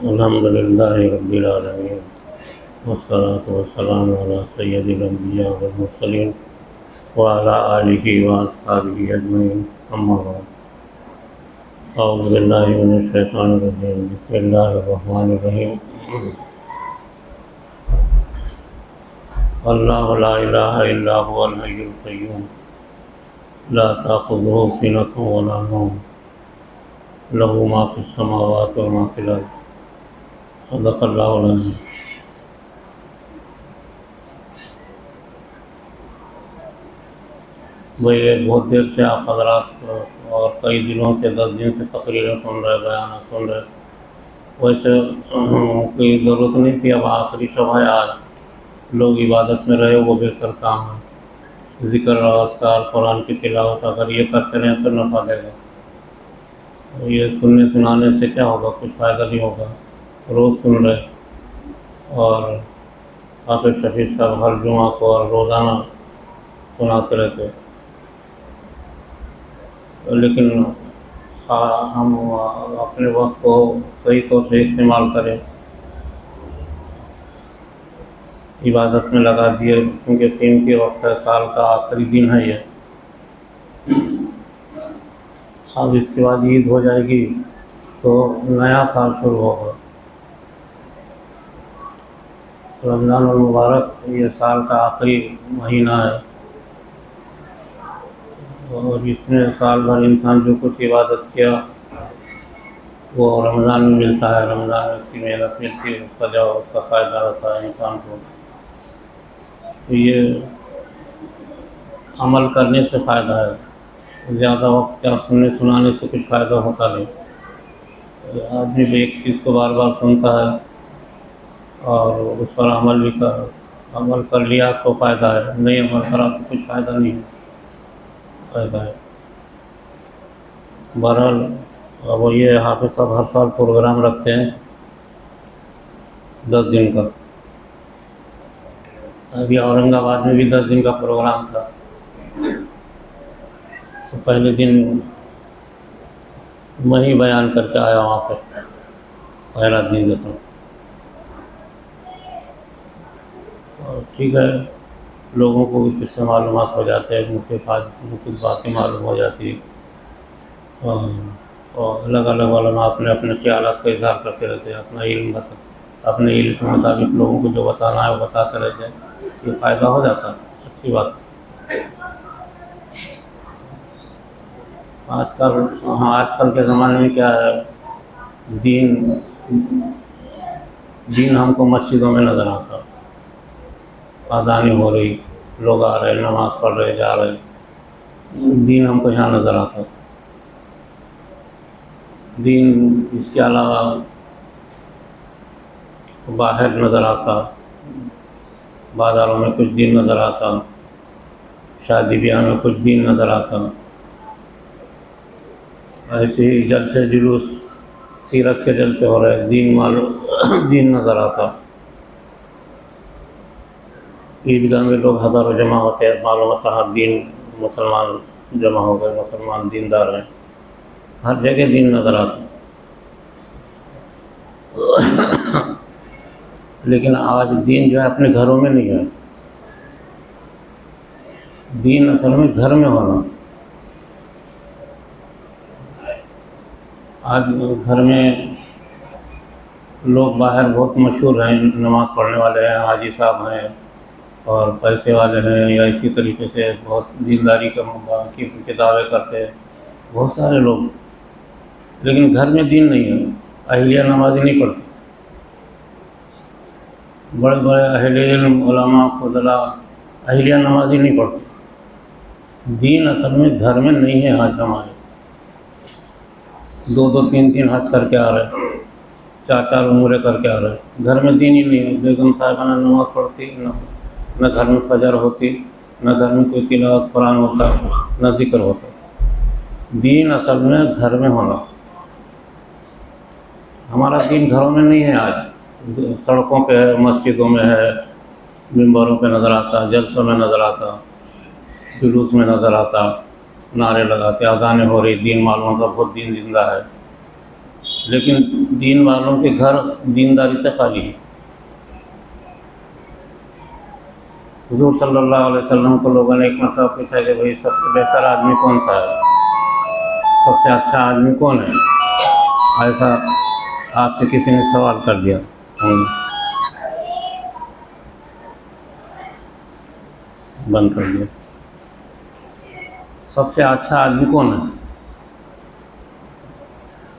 अल्हम्दुलिल्लाहि रब्बिल आलमीन वस्सलातु वस्सलामु अला सय्यिदिल अंबिया वल मुरसलीन व अला आलिहि व अस्हाबिहि अजमईन अम्मा बाद। अऊज़ु बिल्लाहि मिनश शैतानिर रजीम बिस्मिल्लाहिर रहमानिर रहीम। अल्लाहु ला इलाहा इल्ला हुवल हय्युल क़य्यूम ला ताख़ुज़ुहु सिनतुन व ला नौम लहू मा फ़िस समावाति व मा फ़िल अर्ज़। सदक़ल्लाहुल अज़ीम। भाई बहुत देर से आप हज़रात और कई दिनों से 10 दिन से तकरीरें सुन रहे, बयान सुन रहे। वैसे कोई ज़रूरत नहीं थी, अब आखिरी शब है आज, लोग इबादत में रहे, वो बेहतर काम है। ज़िक्र अस्कार कुरान की तिलावत अगर ये करते रहें तो नफ़ा देगा। ये सुनने सुनाने से क्या होगा, कुछ फ़ायदा नहीं होगा। रोज़ सुन रहे और हाफ़िज़ शफ़ीक़ साहब हर जुमा को और रोज़ाना सुनाते रहते, लेकिन हम अपने वक्त को सही तौर से इस्तेमाल करें, इबादत में लगा दिए, क्योंकि कीमती वक्त है, साल का आखिरी दिन है ये। अब इसके बाद ईद हो जाएगी तो नया साल शुरू होगा। रमज़ान मुबारक ये साल का आखिरी महीना है और इसमें साल भर इंसान जो कुछ इबादत किया वो रमज़ान में मिलता है। रमज़ान में उसकी मेहनत मिलती है, उसका जवाब, उसका फ़ायदा होता है इंसान को। तो ये अमल करने से फ़ायदा है, ज़्यादा वक्त क्या सुनने सुनाने से कुछ फ़ायदा होता नहीं। आदमी भी एक चीज़ को बार बार सुनता है और उस पर अमल कर लिया तो फ़ायदा है, नहीं अमल करा तो कुछ फ़ायदा नहीं है, ऐसा है। बहरहाल अब ये हाफ़िज़ साहब हर साल प्रोग्राम रखते हैं 10 दिन का। अभी औरंगाबाद में भी 10 दिन का प्रोग्राम था। तो पहले दिन मैं ही बयान करके आया वहाँ पे, पहला दिन था। और ठीक है, लोगों को भी किससे मालूमात हो जाते हैं, मुफीद बातें मालूम हो जाती है और अलग अलग उलमा अपने अपने ख़यालात का इज़हार करते रहते हैं। अपने इल्म के मुताबिक लोगों को जो बताना है वो बताते रहते हैं। ये फ़ायदा हो जाता है, अच्छी बात है। आजकल के ज़माने में क्या है, दीन हमको मस्जिदों में नज़र आता। आज़ानी हो रही, लोग आ रहे, नमाज़ पढ़ रहे, जा रहे, दीन हमको यहाँ नज़र आता। दीन इसके अलावा बाहर नज़र आता, बाज़ारों में कुछ दीन नज़र आता, शादी ब्याह में कुछ दीन नज़र आता। ऐसे ही जलसे जुलूस, सीरत के जलसे हो रहे, दीन नज़र आता। ईदगाह में लोग हज़ारों जमा होते हैं, मालूम साहब दीन, मुसलमान जमा हो गए, मुसलमान दीनदार हैं, हर जगह दीन नज़र आता। लेकिन आज दीन जो है अपने घरों में नहीं है। दीन असल में घर में होना। आज घर में लोग बाहर बहुत मशहूर हैं, नमाज़ पढ़ने वाले हैं, हाजी साहब हैं और पैसे वाले हैं, या इसी तरीके से बहुत दीनदारी के दावे करते हैं बहुत सारे लोग। लेकिन घर में दीन नहीं है। अहलिया नमाज़ी नहीं पढ़ती, बड़े बड़े अहले इल्म, उलमा, फुज़ला, अहलिया नमाज़ी नहीं पढ़ती। दीन असल में घर में नहीं है। आज हमारे 2-2, 3-3 हज करके आ रहे, 4-4 उम्रे करके आ रहे, घर में दीन ही नहीं है। बेगम साहिबाना नमाज़ पढ़ती, न घर में फजर होती, न घर में कोई तिलावत कुरान होता, न ज़िक्र होता। दीन असल में घर में होना। हमारा दीन घरों में नहीं है। आज सड़कों पे है, मस्जिदों में है, मिंबरों पे नज़र आता, जलसों में नज़र आता, जुलूस में नज़र आता, नारे लगाते, अज़ानें हो रही, दीन वालों का बहुत दीन जिंदा है, लेकिन दीन वालों के घर दीनदारी से खाली है। हुज़ूर सल्लल्लाहु अलैहि वसल्लम को लोगों ने एक मसला पूछा कि भाई सबसे बेहतर आदमी कौन सा है, सबसे अच्छा आदमी कौन है, ऐसा आपसे किसी ने सवाल कर दिया। बंद कर दिया। सबसे अच्छा आदमी कौन है?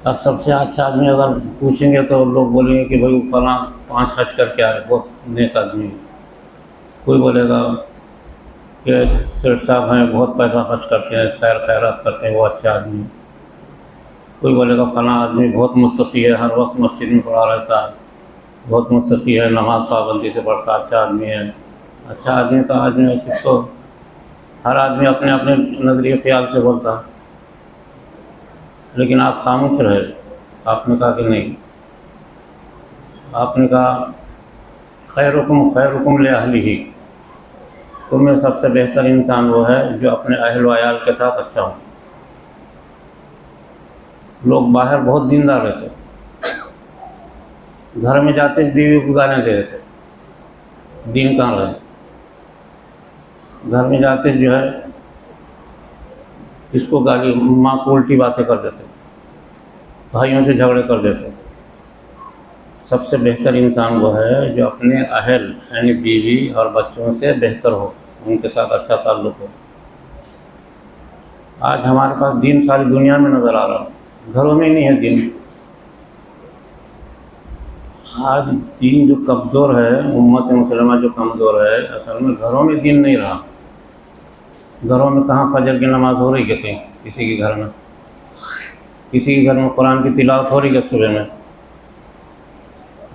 अब सबसे अच्छा आदमी अगर पूछेंगे तो लोग बोलेंगे कि भाई वो फलां 5 हज करके आए, बहुत नेक आदमी है। कोई बोलेगा कि सेठ साहब हैं, बहुत पैसा खर्च करते हैं, खैर खैरात करते हैं, वो अच्छे आदमी हैं। कोई बोलेगा फलां आदमी बहुत मुत्तकी है, हर वक्त मस्जिद में पड़ा रहता है, बहुत मुत्तकी है, नमाज पाबंदी से पढ़ता, अच्छा आदमी है। अच्छा आदमी का आदमी किसको, हर आदमी अपने अपने नज़रिए ख्याल से बोलता है, लेकिन आप खामोश रहे। आपने कहा कि नहीं, आपने कहा खैरुकुम ले अहलिही, तुम में सबसे बेहतर इंसान वो है जो अपने अहल व अयाल के साथ अच्छा हो। लोग बाहर बहुत दीनदार रहते, घर में जाते बीवी को गालियाँ दे देते, दीन कहाँ रहे। घर में जाते जो है इसको गाली, माँ को उल्टी बातें कर देते, भाइयों से झगड़े कर देते। सबसे बेहतर इंसान वो है जो अपने अहल यानी बीवी और बच्चों से बेहतर हो, उनके साथ अच्छा ताल्लुक़ हो। आज हमारे पास दीन सारी दुनिया में नज़र आ रहा है, घरों में नहीं है दीन। आज दीन जो कमज़ोर है, उम्मत मुसलमा जो कमज़ोर है, असल में घरों में दीन नहीं रहा। घरों में कहाँ फजर की नमाज़ हो रही है कहीं किसी के घर में, किसी के घर में कुरान की तिलावत हो रही है सुबह में।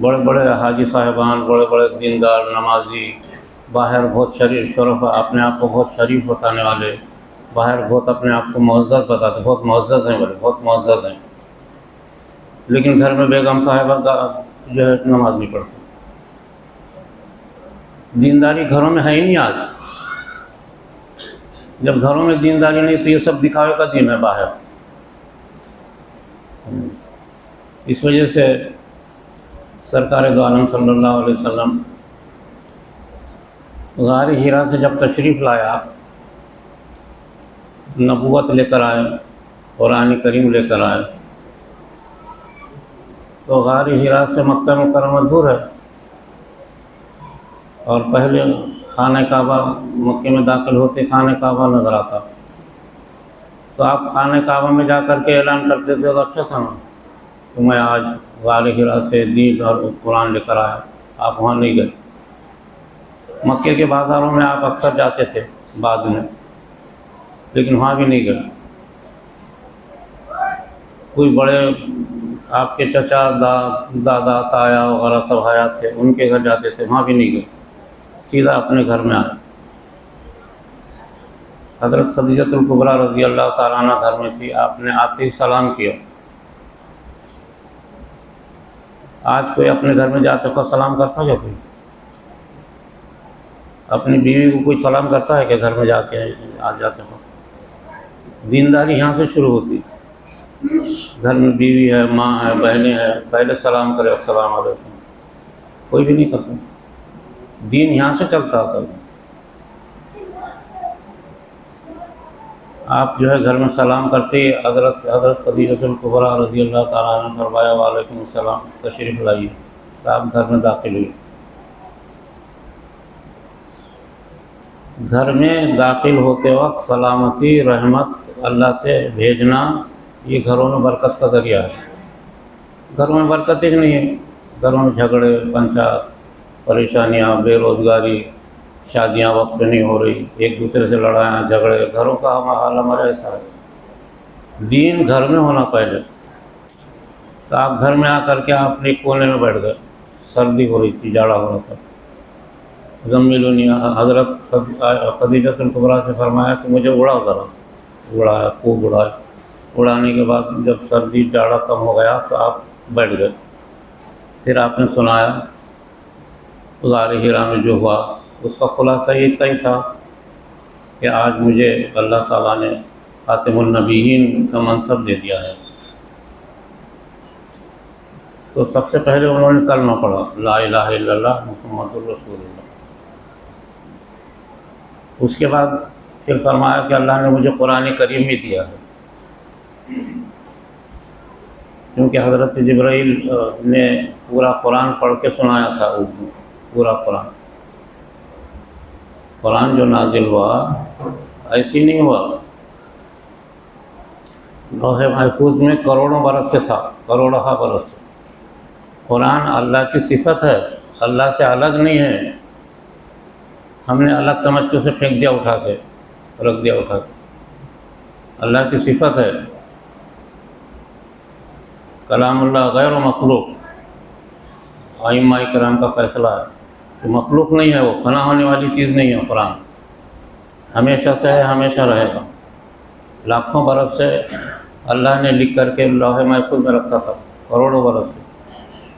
बड़े बड़े हाजी साहिबान, बड़े बड़े दीनदार नमाजी, बाहर बहुत शरीफ शरफ, अपने आप को बहुत शरीफ बताने वाले, बाहर बहुत अपने आप को मुअज़्ज़ज़ बताते, बहुत मुअज़्ज़ज़ हैं, बोले बहुत मुअज़्ज़ज़ हैं, लेकिन घर में बेगम साहिबा का जो है नमाज नहीं पढ़ते। दीनदारी घरों में है ही नहीं आज। जब घरों में दीनदारी नहीं तो ये सब दिखावे का दिन है बाहर। इस वजह से सरकार दो आलम सल्लल्लाहु अलैहि वसल्लम गार हिरा से जब तशरीफ़ लाया, नबूवत लेकर आए, कुरान करीम लेकर आए, तो गार हिरा से मक्का मुकर्रमा दूर है, और पहले खाना काबा, मक्के में दाखिल होते खाना काबा नज़र आता। तो आप खाना काबा में जा कर के ऐलान करते थे तो अच्छा था ना, तो मैं आज गार हिरा से दीन और कुरान लेकर आया। आप वहाँ नहीं गए। मक्के के बाज़ारों में आप अक्सर जाते थे बाद में, लेकिन वहाँ भी नहीं गए। कोई बड़े आपके चचा, दादा, ताया वगैरह सब हयात थे, उनके घर जाते थे, वहाँ भी नहीं गए, सीधा अपने घर में आए। हज़रत खदीजतुल कुबरा रज़ी अल्लाह ताला अन्हा घर में थी, आपने आते ही सलाम किया। आज कोई अपने घर में जाते को सलाम करता है? कोई अपनी बीवी को कोई सलाम करता है कि घर में जाके आ जाते हो? दीनदारी यहाँ से शुरू होती। घर में बीवी है, माँ है, बहनें हैं, पहले सलाम करे, अस्सलाम वालेकुम। कोई भी नहीं करता। दीन यहाँ से चलता था। आप जो है घर में सलाम करते ही हज़रत खदीजतुल कुबरा रज़ी अल्लाह ताला अन्हा ने फरमाया वालेकुम सलाम, तशरीफ़ लाइए। तो आप घर में दाखिल हुए। घर में दाखिल होते वक्त सलामती, रहमत अल्लाह से भेजना, ये घरों में बरकत का ज़रिया है। घरों में बरकत ही नहीं है, घरों में झगड़े, पंचायत, परेशानियाँ, बेरोज़गारी, शादियाँ वक्त पे नहीं हो रही, एक दूसरे से लड़ाइयाँ, झगड़े, घरों का हाल हमारा ऐसा है। दीन घर में होना पहले। तो आप घर में आकर के आप एक कोने में बैठ गए, सर्दी हो रही थी, जाड़ा हो रहा था। ज़म्मिलूनी, हज़रत खदीजतुल कुबरा से फरमाया कि मुझे उड़ा ज़रा। उड़ाया, खूब उड़ाया। उड़ाने के बाद जब सर्दी जाड़ा कम हो गया तो आप बैठ गए। फिर आपने सुनाया गार हिरा में जो हुआ, उसका खुलासा ये तय था कि आज मुझे अल्लाह ताला ने खातिमुन नबीयीन का मनसब दे दिया है। तो सबसे पहले उन्होंने कलमा पढ़ा, ला इलाहा इल्लल्लाह मुहम्मदुर रसूलुल्लाह। उसके बाद फिर फरमाया कि अल्लाह ने मुझे कुरान करीम भी दिया है, क्योंकि हज़रत जिब्राइल ने पूरा कुरान पढ़ के सुनाया था। पूरा कुरान जो नाजिल हुआ ऐसी नहीं हुआ, लौहे महफूज में करोड़ों बरस से था, करोड़ों बरस से। कुरान अल्लाह की सिफत है, अल्लाह से अलग नहीं है। हमने अलग समझ के उसे फेंक दिया, उठा के रख दिया, उठा के। अल्लाह की सिफत है, कलामुल्लाह गैर मखलूक। आइम्मा इकराम का फैसला है कि मखलूक नहीं है, वो फना होने वाली चीज़ नहीं है। कुरान हमेशा से है, हमेशा रहेगा। लाखों बरस से अल्लाह ने लिख करके लौहे महफूज में रखा था, करोड़ों बरस से।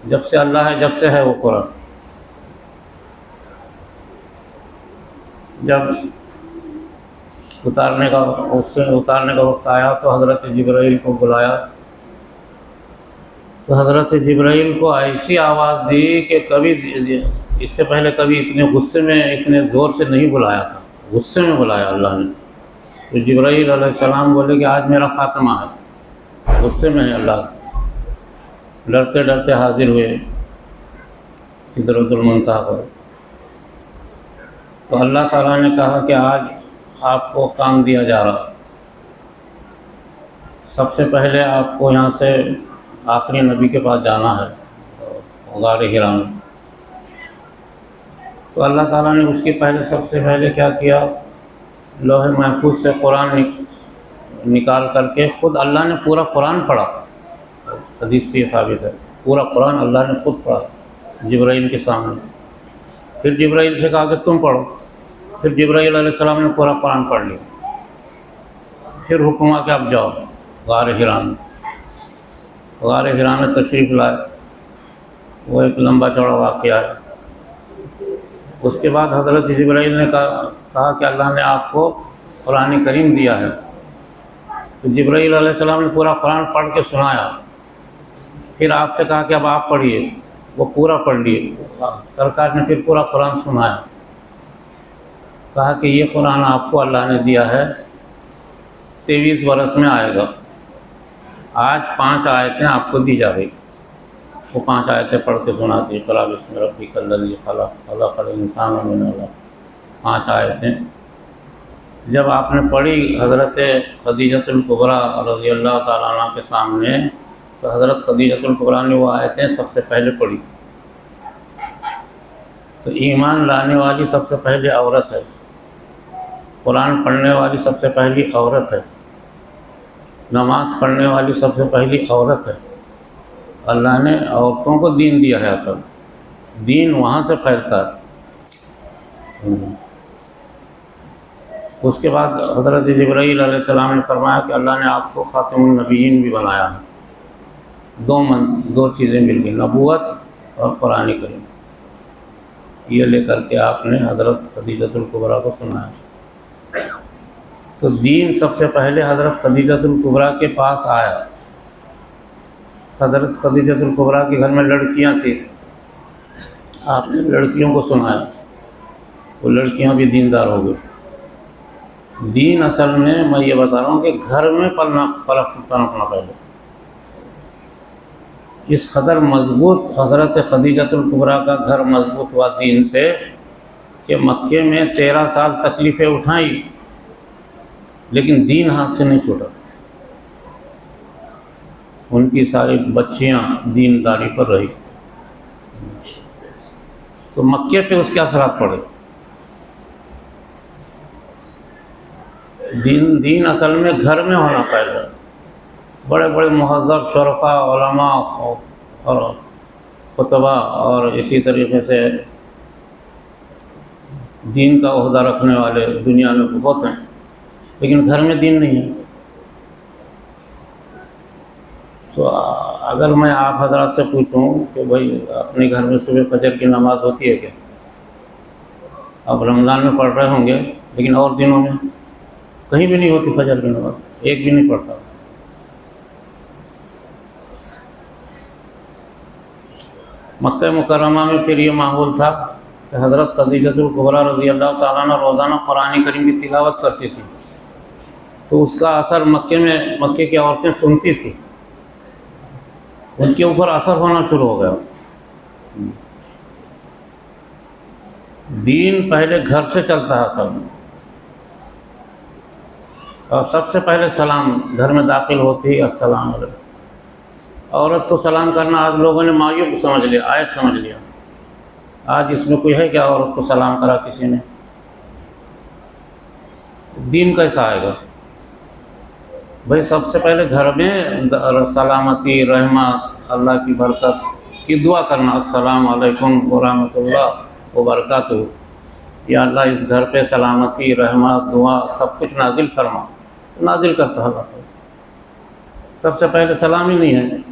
जब से अल्लाह है, जब से है वो कुरान। जब उससे उतारने का वक्त आया तो हज़रत जिब्राइल को बुलाया। तो हज़रत जिब्राइल को ऐसी आवाज़ दी कि कभी इससे पहले कभी इतने गुस्से में, इतने ज़ोर से नहीं बुलाया था। गुस्से में बुलाया अल्लाह ने। तो जिब्राइल अलैहिस्सलाम बोले कि आज मेरा ख़ात्मा है। गुस्से में है अल्लाह। डरते डरते हाजिर हुए सिदरतुल मुंतहा पर। तो अल्लाह ताला ने कहा कि आज आपको काम दिया जा रहा। सबसे पहले आपको यहाँ से आखिरी नबी के पास जाना है, गार हिरा में। तो अल्लाह ताला ने उसके पहले सबसे पहले क्या किया, लौहे महफूज से कुरान निकाल करके खुद अल्लाह ने पूरा कुरान पढ़ा। हदीस से ये साबित है, पूरा कुरान अल्लाह ने खुद पढ़ा जिब्राइल के सामने। फिर जिब्राइल से कहा कि तुम पढ़ो। फिर जिब्राइल अलैहिस्सलाम ने पूरा कुरान पढ़ लिया। फिर हुक्म आ कि आप जाओ गार हिरा में। गार हिरा में तशरीफ़ लाए। वो एक लंबा चौड़ा वाक़या है। उसके बाद हज़रत जिब्राइल ने कहा कि अल्लाह ने आपको कुरान करीम दिया है। तो जिब्राइल अलैहिस्सलाम ने पूरा कुरान पढ़ के सुनाया। फिर आपसे कहा कि अब आप पढ़िए। वो पूरा पढ़ लिए। सरकार ने फिर पूरा कुरान सुनाया। कहा कि ये कुरान आपको अल्लाह ने दिया है, 23 बरस में आएगा। आज 5 आयतें आपको दी जा रही। वो 5 आयतें पढ़ के सुनाती। इक़रा बिस्मि रब्बिकल लज़ी ख़लक़, ख़लक़ल इंसान मिन अलक़। 5 आयतें जब आपने पढ़ी हज़रत ख़दीजतुल कुबरा रज़ियल्लाहु ताला अन्हा के सामने, तो हज़रत ख़दीजतुल कुबरा ने वो आयतें सबसे पहले पढ़ी। तो ईमान लाने वाली सबसे पहले औरत है, कुरान पढ़ने वाली सबसे पहली औरत है, नमाज़ पढ़ने वाली सबसे पहली औरत है। अल्लाह ने औरतों को दीन दिया है। असल दीन वहाँ से फैलता है। उसके बाद हज़रत जिब्राइल अलैहिस्सलाम ने फरमाया कि अल्लाह ने आपको खातिमुन नबीयीन भी बनाया है। दो चीज़ें मिल गई, नबूवत और कुरान करीम। ये लेकर के आपने हज़रत खदीजतुल कुबरा को सुनाया। तो दीन सबसे पहले हज़रत खदीजतुल कुबरा के पास आया। हज़रत खदीजतुल कुबरा के घर में लड़कियां थी। आपने लड़कियों को सुनाया, वो लड़कियां भी दीनदार हो गई। दीन असल में मैं ये बता रहा हूँ कि घर में पनपना पहले। इस कदर मजबूत हज़रत खदीजतुल कुबरा का घर मजबूत हुआ दीन से कि मक्के में 13 साल तकलीफ़ें उठाई, लेकिन दीन हाथ से नहीं छूटा। उनकी सारी बच्चियां दीनदारी पर रही। तो मक्के पे उसके असरात पड़े। दीन असल में घर में होना पहले। बड़े बड़े मुहज़्ज़ब शुरफ़ा, उलमा और खुतबा और इसी तरीके से दीन का ओहदा रखने वाले दुनिया में बहुत हैं, लेकिन घर में दीन नहीं है। तो अगर मैं आप हज़रात से पूछूं कि भाई अपने घर में सुबह फजर की नमाज़ होती है क्या? आप रमज़ान में पढ़ रहे होंगे, लेकिन और दिनों में कहीं भी नहीं होती फजर की नमाज, एक भी नहीं पढ़ता। मक्का मुकर्रमा में फिर ये माहौल था कि हज़रत खदीजतुल कुबरा रज़ी अल्लाह ताला अन्हा रोज़ाना कुरान करीम की तिलावत करती थी, तो उसका असर मक्के की औरतें सुनती थी, उनके ऊपर असर होना शुरू हो गया। दीन पहले घर से चलता है सब, और सबसे पहले सलाम घर में दाखिल होती ही अस्सलाम वालेकुम। औरत को सलाम करना आज लोगों ने मायूब समझ लिया, आयत समझ लिया। आज इसमें कोई है क्या औरत को सलाम करा किसी ने? दीन कैसा आएगा भाई? सबसे पहले घर में सलामती, रहमत, अल्लाह की बरकत की दुआ करना, अस्सलाम वालेकुम व रहमतुल्लाह व बरकातुहू। या अल्लाह इस घर पे सलामती, रहमत, दुआ सब कुछ नाजिल फरमा। नाजिल करता है अल्लाह। सबसे पहले सलाम ही नहीं है।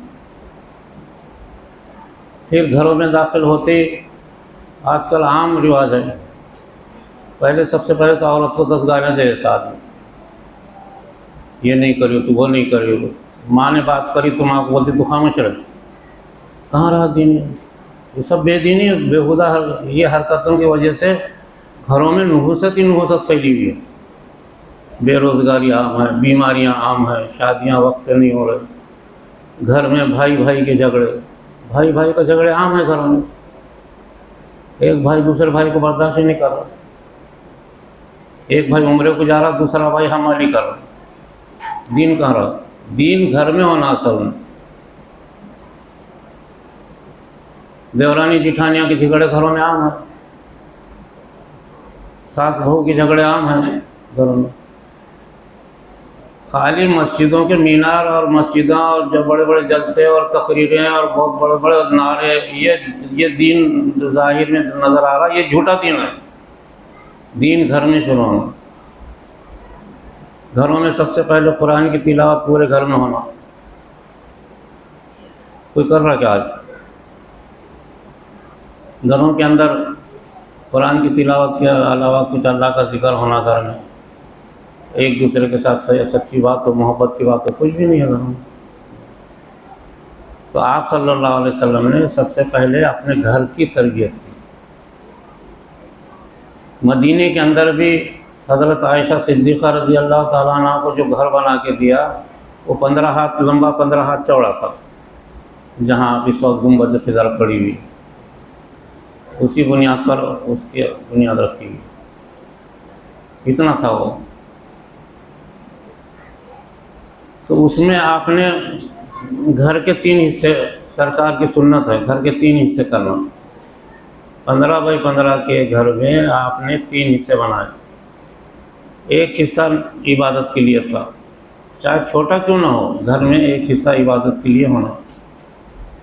फिर घरों में दाखिल होते आजकल आम रिवाज है, पहले सबसे पहले तो औरत को 10 गालियाँ दे देता आदमी, ये नहीं करियो तो वो नहीं करियो। माँ ने बात करी तो माँ को बोलती तू खामोश रह। कहाँ रहा दीन? ये सब बेदीनी बेहुदा ये हरकतों की वजह से घरों में नहुसत ही नहुसत फैली हुई है। बेरोज़गारी आम है, बीमारियां आम है, शादियां वक्त पे नहीं हो रही, घर में भाई भाई के झगड़े, भाई भाई का झगड़े आम है घरों में। एक भाई दूसरे भाई को बर्दाश्त ही नहीं कर रहा, एक भाई उम्रे को जा रहा, दूसरा भाई हमारी कर रहा। दीन कहाँ रहा? दीन घर में होना असल में। देवरानी जिठानियाँ के झगड़े घरों में आम है, सास बहू के झगड़े आम हैं घरों में। खाली मस्जिदों के मीनार और मस्जिदें और जो बड़े बड़े जलसे और तकरीरें और बहुत बड़े बड़े नारे, ये दीन ज़ाहिर में नज़र आ रहा, ये झूठा दीन है। दीन घर में शुरू होना। घरों में सबसे पहले कुरान की तिलावत पूरे घर में होना। कोई कर रहा क्या आज? घरों के अंदर कुरान की तिलावत के अलावा कुछ अल्लाह का जिक्र होना घर में, एक दूसरे के साथ सच्ची बात हो, मोहब्बत की बात हो, कुछ भी नहीं है घरों में। तो आप सल्लल्लाहु अलैहि वसल्लम ने सबसे पहले अपने घर की तरबियत की। मदीने के अंदर भी हज़रत आयशा सिद्दीक़ा रज़ी अल्लाह ताला अन्हा को जो घर बना के दिया वो 15 हाथ लंबा 15 हाथ चौड़ा था, जहाँ आप इस वक्त गुंबद ख़िज़र खड़ी हुई, उसी बुनियाद पर उसकी बुनियाद रखी हुई। इतना था वो। तो उसमें आपने घर के 3 हिस्से, सरकार की सुन्नत है घर के 3 हिस्से करना। 15 बाई 15 के घर में आपने 3 हिस्से बनाए। एक हिस्सा इबादत के लिए था, चाहे छोटा क्यों ना हो, घर में एक हिस्सा इबादत के लिए होना,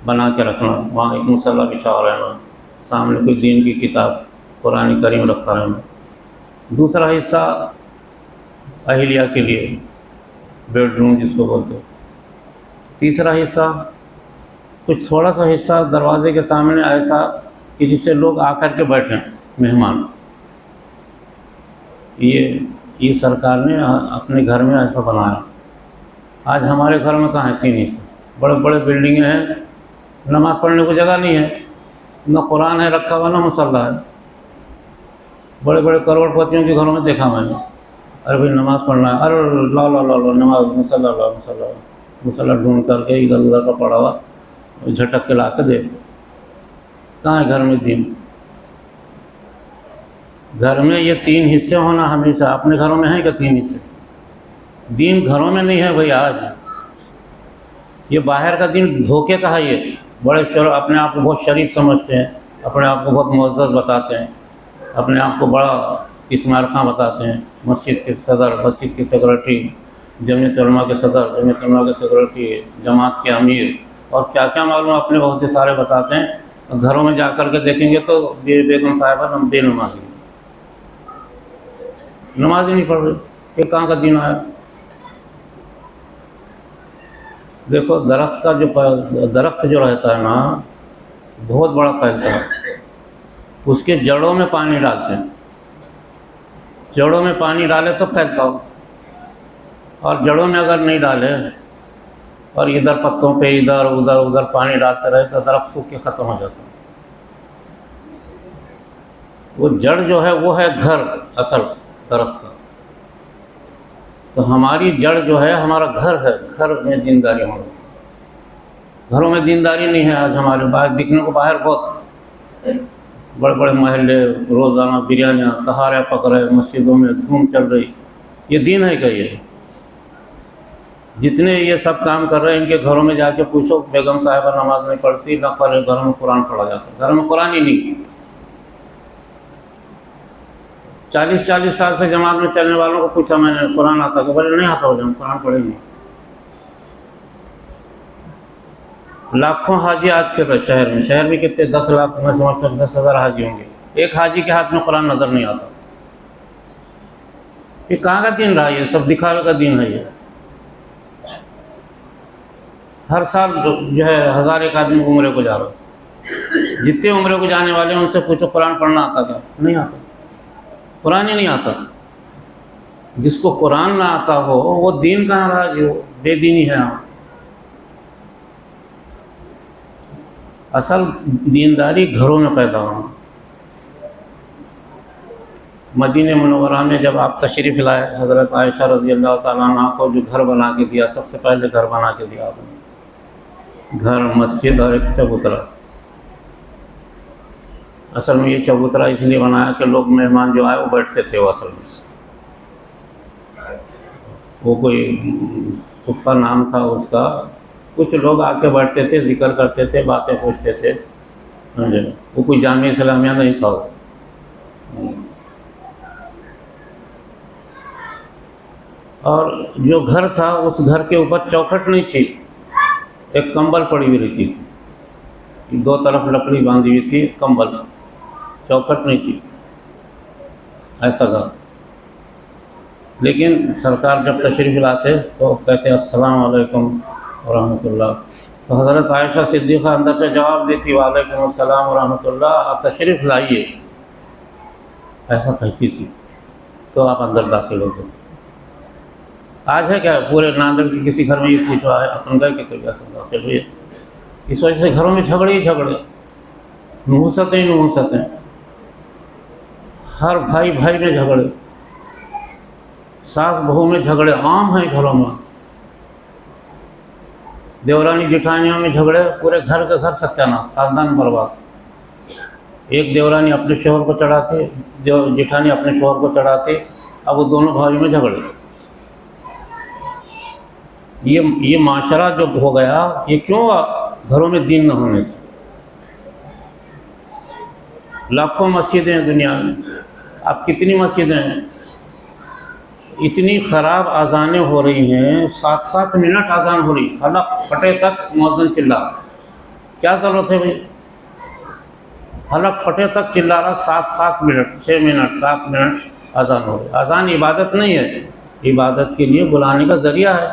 बना के रखना। वहाँ एक मुसल्ला बिछा रहना, सामने कोई दीन की किताब कुरान करीम रखा रहना। दूसरा हिस्सा अहिलिया के लिए, बेडरूम जिसको बोलते हो। तीसरा हिस्सा कुछ थोड़ा सा हिस्सा दरवाजे के सामने ऐसा कि जिससे लोग आकर के बैठें, मेहमान। ये सरकार ने अपने घर में ऐसा बनाया। आज हमारे घर में कहाँ है 3 हिस्से? बड़े बड़े बिल्डिंगें हैं, नमाज़ पढ़ने को जगह नहीं है, न कुरान है रखा हुआ न मुसल्ला है। बड़े बड़े करोड़पतियों के घरों में देखा मैंने, अरे भाई नमाज़ पढ़ना है, अरे ला नमाज मुसल्ला ढूंढ करके इधर उधर का पड़ा हुआ झटक के ला के दे। कहाँ है घर में दीन? घर में ये 3 हिस्से होना हमेशा। अपने घरों में है क्या 3 हिस्से? दीन घरों में नहीं है भाई। आज ये बाहर का दीन धोखे का है। ये बड़े अपने आप को बहुत शरीफ समझते हैं, अपने आप को बहुत मुअज़्ज़ज़ बताते हैं, अपने आप को बड़ा किस्मार खां बताते हैं। मस्जिद के सदर, मस्जिद के सेक्रेटरी, जमीयत उलमा के सदर, जमीयत उलमा के सेक्रेटरी, जमात के अमीर, और क्या क्या मालूम अपने बहुत ही सारे बताते हैं। घरों में जा कर के देखेंगे तो बेगम साहिबा बेनमाजी, नमाज ही नहीं पढ़ रहे। ये कहाँ का दीन आया? देखो दरख्त जो रहता है ना, बहुत बड़ा फैलता है, उसके जड़ों में पानी डालते हैं। जड़ों में पानी डाले तो फैलता हो। और जड़ों में अगर नहीं डाले और इधर पत्तों पे इधर उधर उधर पानी डालते रहे तो दरख्त सूख के ख़त्म हो जाता है। वो जड़ जो है वो है घर असल दरख्त का। तो हमारी जड़ जो है हमारा घर है, घर में दीनदारी होना। घरों में दीनदारी नहीं है। आज हमारे बाहर दिखने को बाहर बहुत बड़े बड़े महल्ले, रोज़ाना बिरयानियाँ सहारे पक रहे, मस्जिदों में धूम चल रही। ये दीन है क्या? ये जितने ये सब काम कर रहे हैं इनके घरों में जाके पूछो, बेगम साहिबा नमाज नहीं पढ़ती, न पर घरों में कुरान पढ़ा जाता। घर में कुरान ही नहीं। 40-40 साल से जमात में चलने वालों को पूछा मैंने, कुरान आता है? बोले नहीं आता। हो जाए कुरान पढ़ेंगे। लाखों हाजी आज के शहर में कितने 10 लाख, मैं समझता हूँ 10,000 हाजी होंगे। एक हाजी के हाथ में कुरान नज़र नहीं आता। ये कहाँ का दिन रहा? ये सब दिखावे का दिन है। ये हर साल जो है 1000 एक आदमी उम्रे को जा रहा है। जितने उम्रे को जाने वाले हैं उनसे पूछो कुरान पढ़ना आता क्या? नहीं आता। कुरान ही नहीं आता। जिसको कुरान ना आता हो वो दीन कहाँ रहा? जो बेदीनी है। असल दीनदारी घरों में पैदा होना। मदीने मुनव्वरा में जब आप तशरीफ़ लाए, हज़रत आयशा रज़ी अल्लाह ताला अन्हा को जो घर बना के दिया, सबसे पहले घर बना के दिया आपने, घर, मस्जिद और एक चबूतरा। असल में ये चबूतरा इसलिए बनाया कि लोग मेहमान जो आए वो बैठते थे। वो असल में वो कोई सुफ़ा नाम था उसका। कुछ लोग आके बैठते थे, जिक्र करते थे, बातें पूछते थे। समझे? वो कोई जामिया इस्लामिया नहीं था। और जो घर था उस घर के ऊपर चौखट नहीं थी, एक कंबल पड़ी हुई रहती थी। 2 तरफ लकड़ी बांधी हुई थी, कंबल, चौखट नहीं थी। ऐसा था। लेकिन सरकार जब तशरीफ़ लाते तो कहते अस्सलाम वालेकुम व रहमतुल्लाह। तो हज़रत आयशा सिद्दीक़ा अंदर से जवाब देती वालेकुम अस्सलाम व रहमतुल्लाह, आप तशरीफ़ लाइए, ऐसा कहती थी। तो आप अंदर दाखिल हो गए। आज है क्या? पूरे नांदेड़ के किसी घर में ये पूछा है अपन गए कि कोई ऐसा दाखिल हुए? इस वजह से घरों में झगड़े ही झगड़े, नहुसतें ही नहुसतें। हर भाई भाई में झगड़े, सास बहू में झगड़े आम हैं घरों में। देवरानी जेठानियों में झगड़े, पूरे घर के घर सत्यानाश, खानदान बर्बाद। एक देवरानी अपने शोहर को चढ़ाते, जेठानी अपने शोहर को चढ़ाते। अब वो दोनों भाइयों में झगड़े। ये माशरा जो हो गया, ये क्यों? घरों में दीन न होने से। लाखों मस्जिदें हैं दुनिया में, अब कितनी मस्जिदें हैं, इतनी ख़राब अज़ानें हो रही हैं। 7-7 मिनट अज़ान हो रही, हलक फटे तक मुअज़्ज़िन चिल्ला। क्या ज़रूरत है भाई? हलक फटे तक चिल्ला रहा, 7-7 मिनट, 6 मिनट, 7 मिनट अज़ान हो रही। अज़ान इबादत नहीं है, इबादत के लिए बुलाने का ज़रिया है।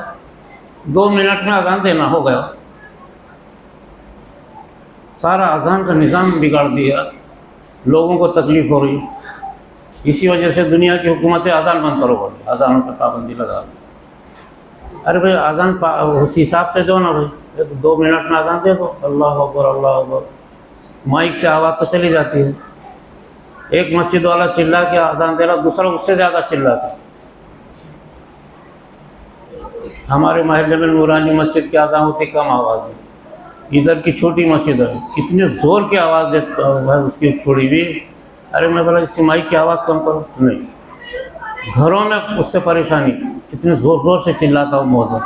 2 मिनट में अज़ान देना हो गया। सारा अज़ान का निज़ाम बिगाड़ दिया, लोगों को तकलीफ़ हो रही। इसी वजह से दुनिया की हुकूमतें अज़ान बंद करो बोली, अज़ानों पर पाबंदी लगा। अरे भाई अज़ान उस हिसाब से दो ना भाई। 2 मिनट में अज़ान दे दो, अल्लाह अकबर अल्लाह अकबर। माइक से आवाज़ तो चली जाती है। एक मस्जिद वाला चिल्ला के अज़ान दे रहा, दूसरा उससे ज़्यादा चिल्लाता। हमारे महल्ले में नूरानी मस्जिद की अज़ान होती कम आवाज़ में, इधर की छोटी मस्जिद है, इतने ज़ोर की आवाज़ देता है उसकी छोड़ी भी। अरे मैं बोला इसकी माइक की आवाज़ कम करो, नहीं। घरों में उससे परेशानी, इतने ज़ोर ज़ोर से चिल्लाता हूँ मौज़ूद।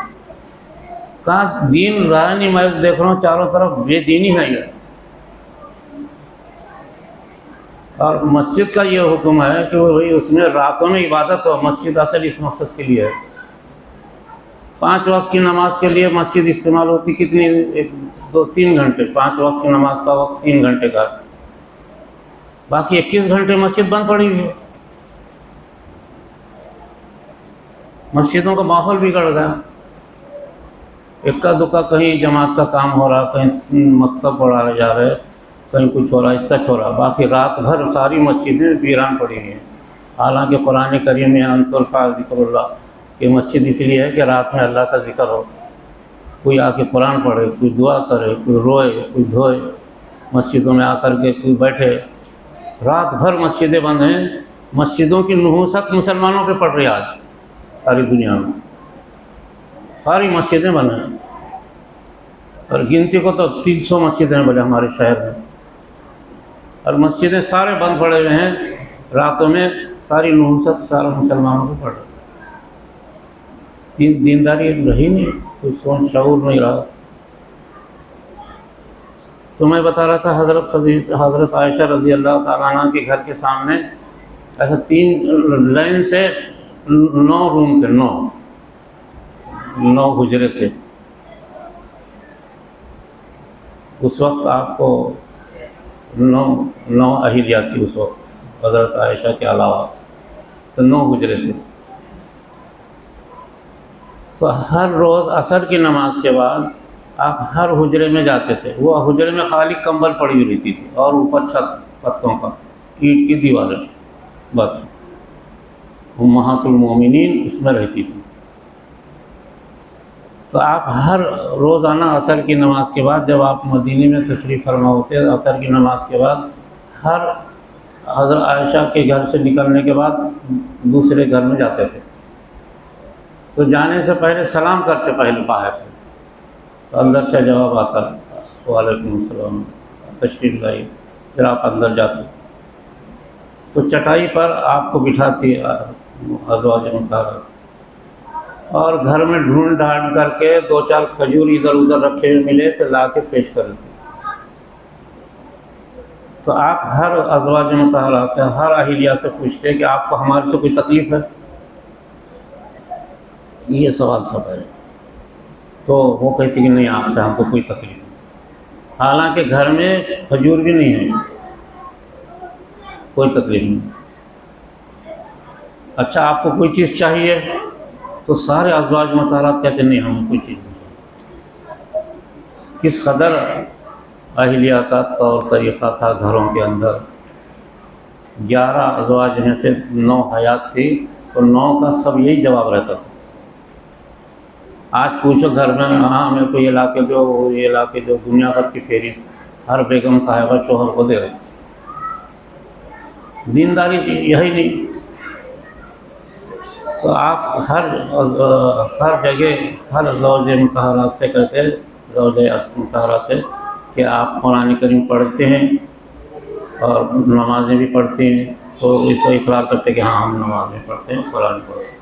कहाँ दीन रहा नहीं? मैं देख रहा हूँ चारों तरफ बेदीनी है ये। और मस्जिद का ये हुक्म है कि भाई उसमें रातों में इबादत हो। मस्जिद असल इस मकसद के लिए है। 5 वक्त की नमाज के लिए मस्जिद इस्तेमाल होती कितनी? 2-3 घंटे। 5 वक्त की नमाज का वक्त 3 घंटे का, बाकी 21 घंटे मस्जिद बंद पड़ी हुई है। मस्जिदों का माहौल बिगड़ गया। इक्का दुक्का कहीं जमात का काम हो रहा, कहीं मकतब पढ़ाए जा रहे, कहीं कुछ हो रहा, इतना हो रहा। बाकी रात भर सारी मस्जिदें वीरान पड़ी हुई हैं। हालांकि कुरान करीम में अनतुरफ़ा ज़िक्रुल्लाह कि मस्जिद इसलिए है कि रात में अल्लाह का जिक्र हो, कोई आके कुरान पढ़े, कोई दुआ करे, कोई रोए, कोई धोए, मस्जिदों में आकर के कोई बैठे। रात भर मस्जिदें बंद हैं, मस्जिदों की नहुसत मुसलमानों पे पड़ रही है आज सारी दुनिया में, सारी मस्जिदें बंद हैं। और गिनती को तो 300 मस्जिदें बोले हमारे शहर में, और मस्जिदें सारे बंद पड़े हुए हैं। रातों में सारी नहुसत सारा मुसलमानों को पड़ रही है। दीनदारी रही नहीं, कोई सोच शऊर नहीं रहा। तो मैं बता रहा था हज़रत आयशा रज़ी अल्लाह तआला अन्हा के घर के सामने ऐसा 3 लाइन से 9 रूम थे, 9 हुजरे थे। उस वक्त आपको 9 अहिलिया थी उस वक्त, हज़रत आयशा के अलावा तो 9 हुजरे थे। तो हर रोज़ असर की नमाज के बाद आप हर हुजरे में जाते थे। वो हुजरे में खाली कंबल पड़ी हुई रहती थी और ऊपर छत पत्तों का, ईंट की दीवारें, बस उम्महातुल मोमिनीन उसमें रहती थी। तो आप हर रोज़ाना असर की नमाज के बाद जब आप मदीने में तशरीफ़ फरमा होते, असर की नमाज के बाद हर हज़रत आयशा के घर से निकलने के बाद दूसरे घर में जाते थे। तो जाने से पहले सलाम करते, पहले बाहर से, तो अंदर से जवाब आता, वालेकुम अस्सलाम, तशरीफ़ लाइए। फिर आप अंदर जाते तो चटाई पर आपको बिठाती अज़वाज मुताहरात, और घर में ढूंढ ढांढ करके 2-4 खजूर इधर उधर रखे हुए मिले तो ला के पेश कर देते। तो आप हर अज़वाज मुताहरात से, हर अहिलिया से पूछते कि आपको हमारे से कोई तकलीफ़ है? ये सवाल सब है। तो वो कहती कि नहीं, आपसे हमको कोई तकलीफ़ नहीं। हालांकि घर में खजूर भी नहीं है, कोई तकलीफ़ नहीं। अच्छा, आपको कोई चीज़ चाहिए? तो सारे अज़वाज मुताहरात कहते नहीं, हमें कोई चीज़ नहीं चाहिए। किस कदर अहिलिया का तौर तरीक़ा था घरों के अंदर। 11 अज़वाज में से 9 हयात थी, तो 9 का सब यही जवाब रहता था। आज पूछो घर में, हाँ मेरे को ये ला के दो, ये ला के दो, दुनिया भर की फेरिस्त हर बेगम साहिबा शोहर को दे रहे। दीनदारी यही नहीं। तो आप हर जगह हर ज़ौजे मुताहरात से कहते, ज़ौजे मुताहरात से कि आप कुरान करीम पढ़ते हैं और नमाज़ें भी पढ़ते हैं, तो इसको इकरार करते कि हाँ हम नमाज़ें पढ़ते हैं, कुरान पढ़ते हैं।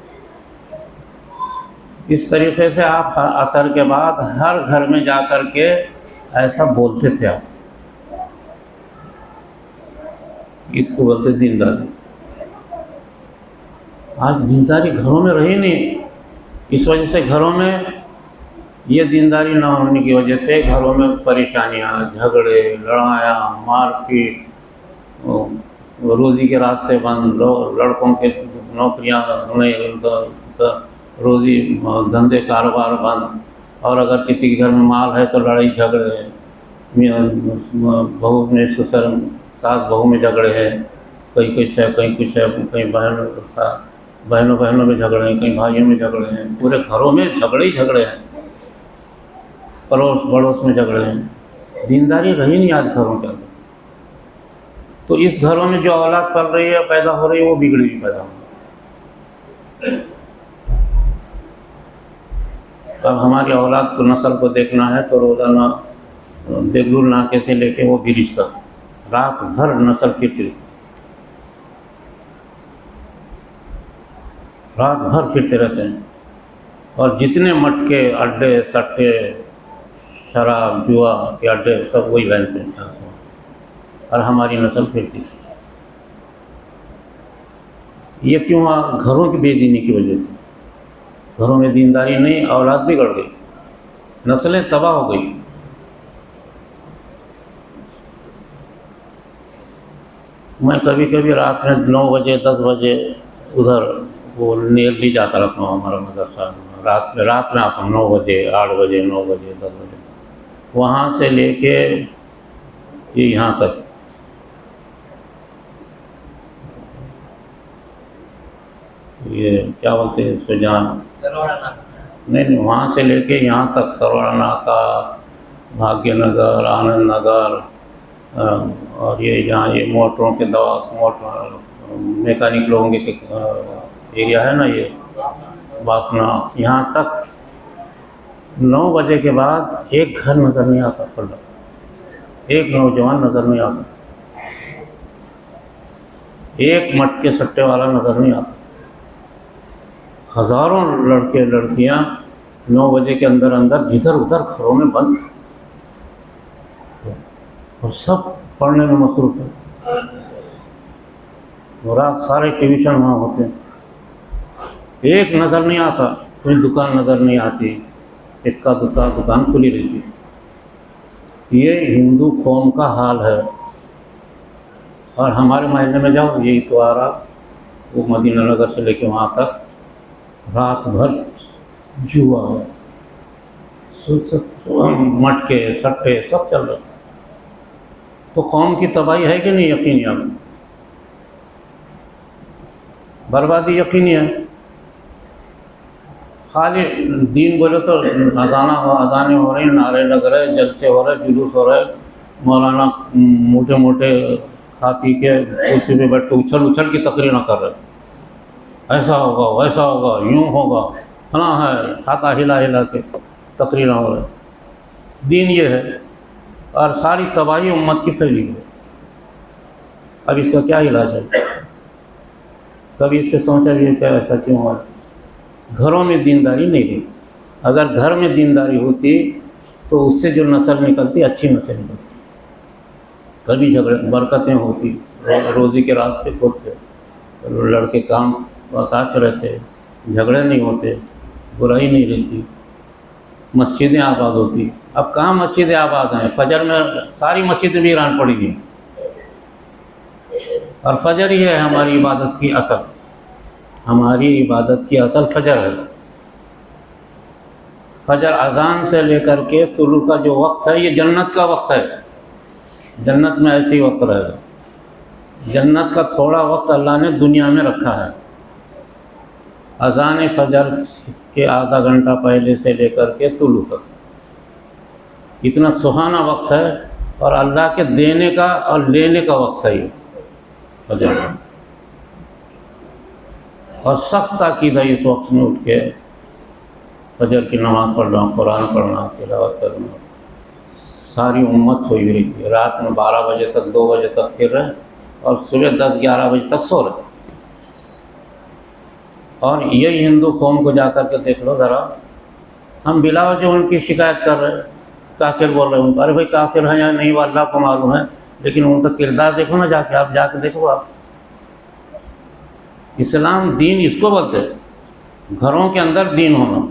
इस तरीक़े से आप असर के बाद हर घर में जा कर के ऐसा बोलते थे आप। इसको बोलते दीनदारी। आज दीनदारी घरों में रही नहीं। इस वजह से घरों में ये दीनदारी ना होने की वजह से घरों में परेशानियाँ, झगड़े, लड़ाइयाँ, मारपीट, रोज़ी के रास्ते बंद, लड़कों के नौकरियाँ नहीं, रोज़ी धंधे कारोबार बंद, और अगर किसी के घर में माल है तो लड़ाई झगड़े, बहू में ससुर, सास बहू में झगड़े हैं, कहीं कुछ है, कहीं कुछ है, कहीं बहनों में झगड़े हैं, कहीं भाइयों में झगड़े हैं। पूरे घरों में झगड़े ही झगड़े हैं, पड़ोस पड़ोस में झगड़े हैं। दीनदारी रही नहीं आज घरों के अंदर। तो इस घरों में जो औलाद पल रही है, पैदा हो रही है, वो बिगड़ी हुई पैदा हो रही है। अब हमारी औलाद को, नस्ल को देखना है तो रोज़ाना देगलूर नाके से लेके वो ब्रिज तक रात भर नस्ल फिरती रहती, रात भर फिरते रहते हैं। और जितने मटके, अड्डे, सट्टे, शराब, जुआ के अड्डे, सब वही लाइन पे हैं, और हमारी नस्ल फिरती थी। ये क्यों? घरों की बेदीनी की वजह से। घरों में दीनदारी नहीं, औलाद बिगड़ गई, नस्लें तबाह हो गई। मैं कभी कभी रात में 9 बजे 10 बजे उधर वो नियरली जाता रहता हूँ, हमारा मदरसा रात में आता हूँ 9 बजे 8 बजे 9 बजे 10 बजे, वहाँ से लेके ये यहाँ तक। ये क्या बोलते हैं इसको, जान नहीं, वहाँ से लेके यहाँ तक तरोड़ा नाका, भाग्यनगर, आनंद नगर, और ये जहाँ ये मोटरों के दवा मोटर मैकेनिक लोगों के एरिया है ना, ये बासना, यहाँ तक 9 बजे के बाद एक घर नज़र नहीं आता खुला, एक नौजवान नज़र नहीं आता, एक मटके सट्टे वाला नज़र नहीं आता। हज़ारों लड़के लड़कियां 9 बजे के अंदर अंदर जिधर उधर घरों में बंद, और सब पढ़ने में मसरूफ़ है। रात सारे ट्यूशन वहाँ होते हैं, एक नज़र नहीं आता, कोई दुकान नज़र नहीं आती, इक्का दुक्का दुकान खुली रहती। ये हिंदू कौम का हाल है। और हमारे महल्ले में जाओ, ये इतवारा, वो मदीना नगर से लेके वहाँ तक रात भर जुआ है, मटके सट्टे सब चल रहे। तो कौम की तबाही है कि नहीं? यकीनी है, बर्बादी यकीनी है। खाली दीन बोले तो अजानें हो रही, नारे लग रहे, जलसे हो रहे, जुलूस हो रहे, मौलाना मोटे मोटे खा पी के कुर्सी पे बैठ के उछल उछल की तकरीर न कर रहे, ऐसा होगा वैसा होगा यूँ होगा, फला है, खाता हिला हिला के तकरीर हो रहे। दीन ये है, और सारी तबाही उम्मत की फैली है। अब इसका क्या इलाज है? कभी इस पर सोचा भी है क्या ऐसा क्यों हुआ? घरों में दीनदारी नहीं रही। अगर घर में दीनदारी होती तो उससे जो नस्ल निकलती अच्छी नस्ल निकलती, कभी झगड़े बरकतें होती, रोज़ी के रास्ते खुलते, लड़के काम वकात रहते, झगड़े नहीं होते, बुराई नहीं रहती, मस्जिदें आबाद होती। अब कहाँ मस्जिदें आबाद हैं? फजर में सारी मस्जिदें भी वीरान पड़ी हुई, और फजर ही है हमारी इबादत की असल, हमारी इबादत की असल फजर है। फजर अजान से लेकर के तुलू का जो वक्त है, ये जन्नत का वक्त है। जन्नत में ऐसे ही वक्त रहेगा। जन्नत का थोड़ा वक्त अल्लाह ने दुनिया में रखा है। अजान फजर के आधा घंटा पहले से लेकर के तुलू तक इतना सुहाना वक्त है, और अल्लाह के देने का और लेने का वक्त है ये फजर का। और सख्त ताकीद है इस वक्त में उठ के फजर की नमाज़ पढ़ना, कुरान पढ़ना, तिलावत करना। सारी उम्मत सोई हुई रहती है, रात में 12 बजे तक 2 बजे तक फिर रहे, और सुबह 10-11 बजे तक सो रहे। और यही हिंदू कौम को जा कर के देख लो ज़रा, हम बिला वजह उनकी शिकायत कर रहे हैं, काफिर बोल रहे हैं उनको। अरे भाई काफिर हैं या नहीं वो अल्लाह को मालूम है, लेकिन उनका किरदार देखो ना, जाके आप जाके देखो। आप इस्लाम दीन इसको बोलते हैं, घरों के अंदर दीन होना।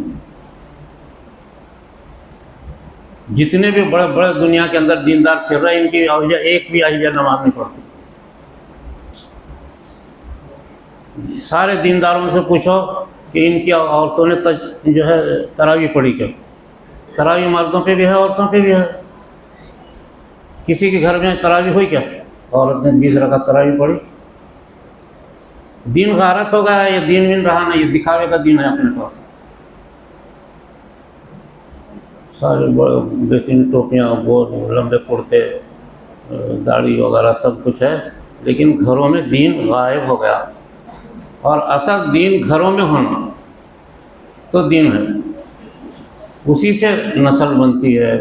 जितने भी बड़े बड़े दुनिया के अंदर दीनदार फिर रहे, इनकी अहिया एक भी अहिया नमाज नहीं पढ़ती। सारे दीनदारों से पूछो कि इनकी औरतों ने जो है तरावी पढ़ी क्या? तरावी मर्दों पे भी है, औरतों पे भी है। किसी के घर में तरावी हुई क्या? औरत ने 20 रकात तरावी पढ़ी। दीन गारत हो गया, ये दीन विन रहा नहीं, ये दिखावे का दीन है अपने पास। सारे बेसिन टोपियाँ, गोल लंबे कुर्ते, दाढ़ी वगैरह सब कुछ है, लेकिन घरों में दीन गायब हो गया। और असल दीन घरों में होना तो दीन है, उसी से नस्ल बनती है।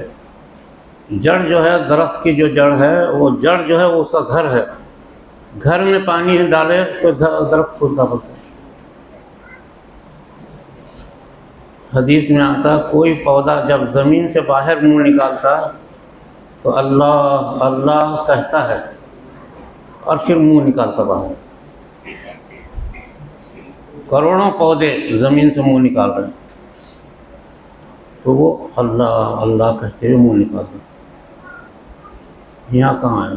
जड़ जो है, दरख्त की जो जड़ है, वो जड़ जो है वो उसका घर है। घर में पानी डाले तो दरख्त फूलता फूलता। हदीस में आता, कोई पौधा जब ज़मीन से बाहर मुंह निकालता तो अल्लाह अल्लाह कहता है, और फिर मुंह निकालता बाहर। करोड़ों पौधे ज़मीन से मुंह निकाल रहे हैं, तो वो अल्लाह अल्लाह कहते हुए मुंह निकालते। यहाँ कहाँ है?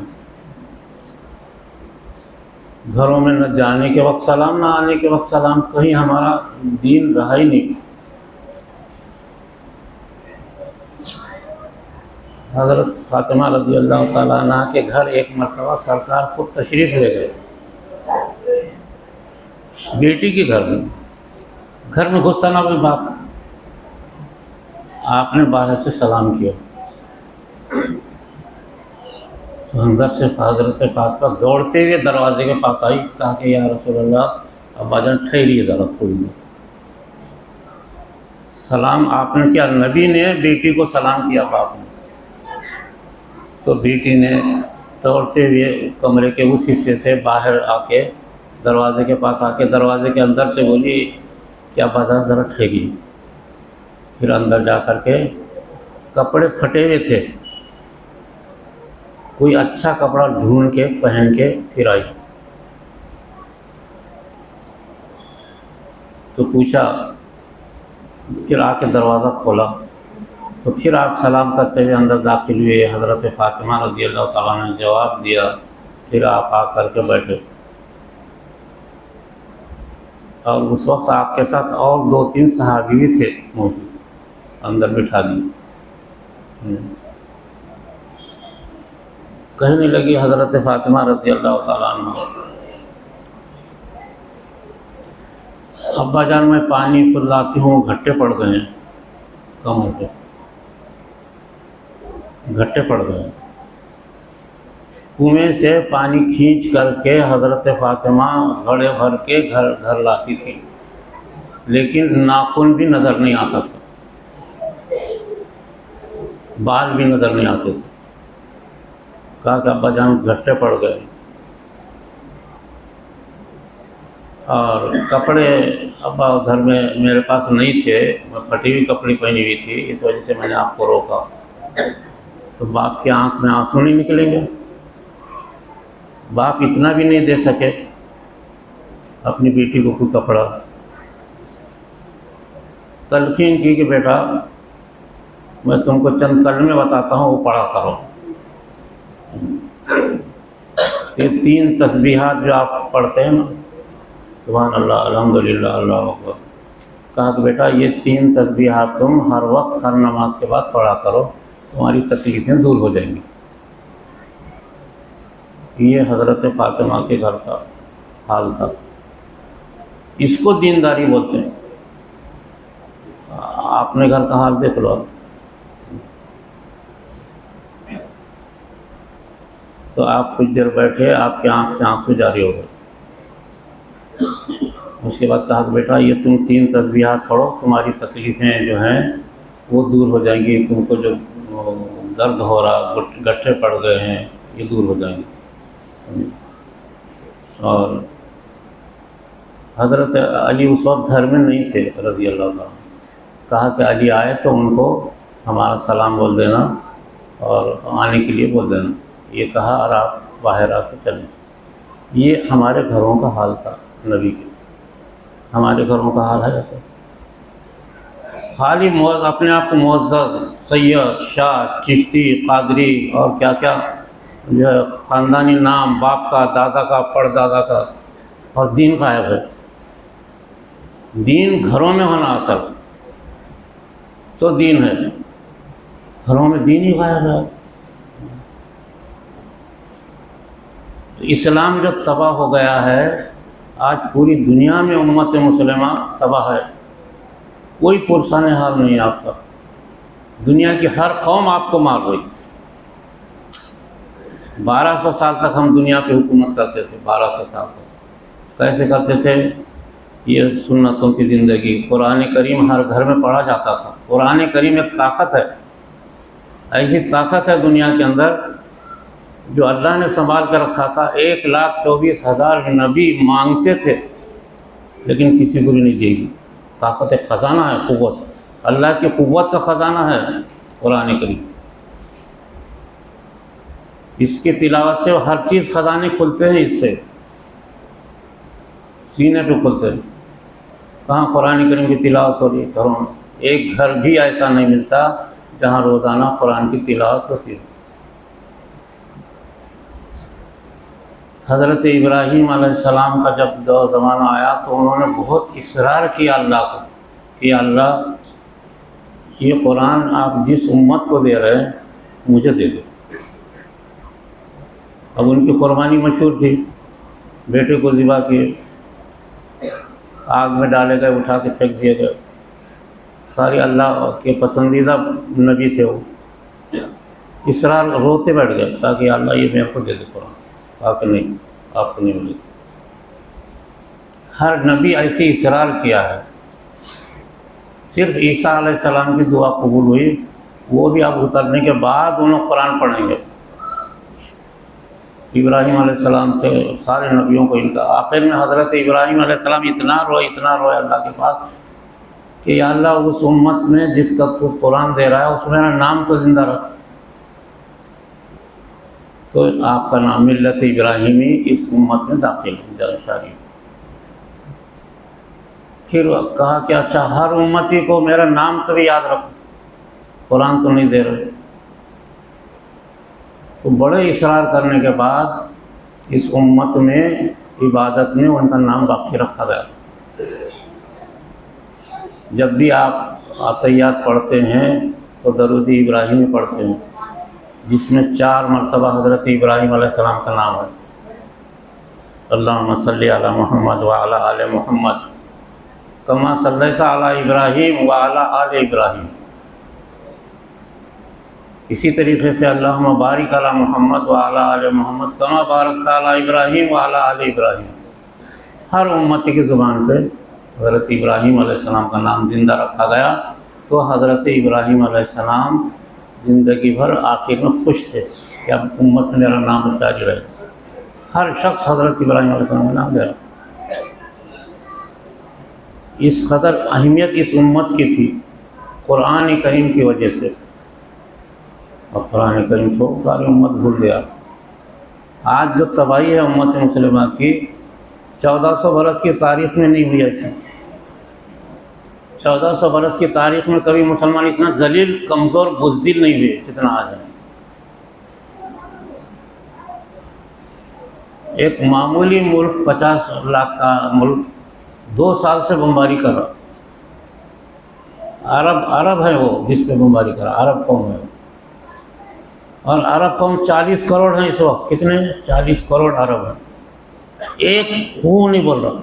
घरों में न जाने के वक्त सलाम, न आने के वक्त सलाम। कहीं हमारा दीन रहा ही नहीं। हज़रत फातिमा रज़ी अल्लाह ताला अन्हा के घर एक मरतबा सरकार खुद तशरीफ़ ले गए। बेटी के घर में घुसता ना कोई बाप, आपने बाहर से सलाम किया तो अंदर से हज़रत फातिमा दौड़ते हुए दरवाजे के पास आई, कहा कि या रसूल अल्लाह, अब्बाजान ठहरिए ज़रा थोड़ी देर। सलाम आपने किया, नबी ने बेटी को सलाम किया बाप ने, तो बेटी ने दौड़ते हुए कमरे के उस हिस्से से बाहर आके दरवाजे के पास आके दरवाजे के अंदर से बोली कि अब्बाजान ज़रा ठहरिए। फिर अंदर जा कर के, कपड़े फटे हुए थे, कोई अच्छा कपड़ा ढूंढ के पहन के फिर आई, तो पूछा, फिर आके दरवाज़ा खोला तो फिर आप सलाम करते हुए अंदर दाखिल हुए। हज़रत फातिमा रज़ी अल्लाह तआला ने जवाब दिया, फिर आप आ कर के बैठे और उस वक्त आपके साथ और 2-3 सहाबी भी थे मौजूद, अंदर बिठा दिए। कहने लगी हज़रत फातिमा रज़ी अल्लाह तआला अन्हा, अब्बाजान मैं पानी खुद लाती हूँ, घट्टे पड़ गए हैं, कम हो गए, घट्टे पड़ गए। कुएं से पानी खींच करके हज़रत फातिमा घड़े भर के घर लाती थी, लेकिन नाखून भी नज़र नहीं आता था, बाल भी नज़र नहीं आते थे। कहा कि अब्बाजान घट्टे पड़ गए। और कपड़े अब्बा घर में मेरे पास नहीं थे, मैं फटी हुई कपड़े पहनी हुई थी, इस वजह से मैंने आपको रोका। तो बाप के आंख में आंसू नहीं निकलेंगे? बाप इतना भी नहीं दे सके अपनी बेटी को कोई कपड़ा? तलकीन की कि बेटा मैं तुमको चंद कलमे बताता हूँ, वो पढ़ा करो। ये 3 तस्बीहात जो आप पढ़ते हैं ना, सुभान अल्लाह, अल्हम्दुलिल्लाह, अल्लाहु अकबर, कहा कि बेटा ये 3 तस्बीहात तुम हर वक्त हर नमाज के बाद पढ़ा करो, तुम्हारी तकलीफ़ें दूर हो जाएंगी। ये हज़रत फातिमा के घर का हाल था। इसको दीनदारी बोलते हैं। आपने घर का हाल देख लो। तो आप कुछ देर बैठे, आपके आंख से आंसू जारी हो गए। उसके बाद कहा कि बेटा ये तुम 3 तस्बीहात पढ़ो, तुम्हारी तकलीफ़ें जो हैं वो दूर हो जाएंगी, तुमको जो दर्द हो रहा, गट्ठे पड़ गए हैं, ये दूर हो जाएंगे। और हज़रत अली उस वक्त घर में नहीं थे रज़ी अल्लाह ताला। कहा कि अली आए तो उनको हमारा सलाम बोल देना और आने के लिए बोल देना। ये कहा और आप बाहर आके चलें। ये हमारे घरों का हाल था नबी के। हमारे घरों का हाल है ऐसा। खाली अपने आप को मुअज़्ज़ज़, सैयद, शाह, चिश्ती, कादरी और क्या क्या जो है ख़ानदानी नाम, बाप का, दादा का, परदादा का, और दीन गायब है। दीन घरों में होना असल तो दीन है, घरों में दीन ही गायब है। तो इस्लाम जब तबाह हो गया है, आज पूरी दुनिया में उम्मत मुसलिमा तबाह है। कोई पुरसान हाल नहीं है आपका। दुनिया की हर कौम आपको मार गई। 1200 साल तक हम दुनिया पे हुकूमत करते थे। 1200 साल तक कैसे करते थे? ये सुन्नतों की ज़िंदगी। कुरान करीम हर घर में पढ़ा जाता था। कुरान करीम एक ताकत है, ऐसी ताकत है दुनिया के अंदर जो अल्लाह ने संभाल कर रखा था। 1,24,000 नबी मांगते थे लेकिन किसी को भी नहीं देगी। ताकत एक ख़जाना है, क़ुव्वत, अल्लाह की क़ुव्वत का ख़जाना है कुरान करीम। इसकी तिलावत से हर चीज़ ख़जाने खुलते हैं, इससे सीने पे खुलते हैं। कहाँ कुरान करीम की तिलावत हो रही है घरों में? एक घर भी ऐसा नहीं मिलता जहाँ रोज़ाना कुरान की तिलावत होती है। हज़रत इब्राहीम अलैहिस्सलाम का जब ज़माना आया तो उन्होंने बहुत इसरार किया अल्लाह को कि अल्लाह ये कुरान आप जिस उम्मत को दे रहे हैं मुझे दे दो। अब उनकी कुर्बानी मशहूर थी, बेटे को ज़िबा किए। आग में डाले गए, उठा के फेंक दिए गए। सारे अल्लाह के पसंदीदा नबी थे वो। इसरार रोते बैठ गए, कहा कि अल्लाह ये मेरे को दे दे कुरान। कहा कि नहीं, आपको नहीं मिलेगी। हर नबी ऐसे इसरार किया है। सिर्फ ईसा अलैहिस्सलाम की दुआ कबूल हुई, वो भी अब उतरने के बाद उन्होंने कुरान पढ़ेंगे। इब्राहीम अलैहिस्सलाम से सारे नबियों को इनका, आखिर में हज़रत इब्राहीम अलैहिस्सलाम इतना रोए अल्लाह के पास कि या अल्लाह उस उम्मत में जिसका तू कुरान दे रहा है उसमें मेरा नाम तो ज़िंदा रख। तो आपका नाम मिल्लत इब्राहीमी इस उम्मत में दाखिल जलशारी। फिर कहा कि अच्छा हर उम्मती को मेरा नाम तो भी याद रखो, कुरान तो नहीं दे रहे। तो बड़े इसरार करने के बाद इस उम्मत में इबादत में उनका नाम बाकी रखा गया। जब भी आप अतहियात पढ़ते हैं तो दरूद इब्राहीमी पढ़ते हैं, जिसमें 4 मरतबा हज़रत इब्राहीम अलैहिस्सलाम का नाम है। अल्लाहुम्मा सल्ली अला मुहम्मद व अला आले मुहम्मद कमा सल्लैता अला इब्राहीम व अला आले इब्राहीम। इसी तरीके से अल्लाहुम्मा बारिक अला मुहम्मद व अला आले मुहम्मद कमा बारकता अला इब्राहीम व अला आले इब्राहीम। हर उम्मत की ज़ुबान पे हज़रत इब्राहीम अलैहिस्सलाम का नाम ज़िंदा रखा गया। तो हज़रत इब्राहीम अलैहिस्सलाम ज़िंदगी भर आखिर में खुश थे कि अब उम्मत में मेरा नाम जारी रहे। हर शख्स हज़रत इब्राहीम अलैहिस्सलाम का नाम ले रहा। इस कदर अहमियत इस उम्मत की थी कुरान करीम की वजह से। और कुरान करीम को सारी उम्मत भूल गया। आज जो तबाही है उम्मत मुसलिमा की 1400 बरस की तारीख़ में नहीं हुई ऐसी। 1400 बरस की तारीख़ में कभी मुसलमान इतना जलील, कमज़ोर, बुज़दिल नहीं हुए जितना आज है। एक मामूली मुल्क 50 लाख का मुल्क 2 साल से बमबारी कर रहा। अरब है वो जिस पे बमबारी कर रहा, अरब कौम है। और अरब कौम 40 करोड़ हैं इस वक्त। कितने? 40 करोड़ अरब हैं। एक हूँ नहीं बोल रहा,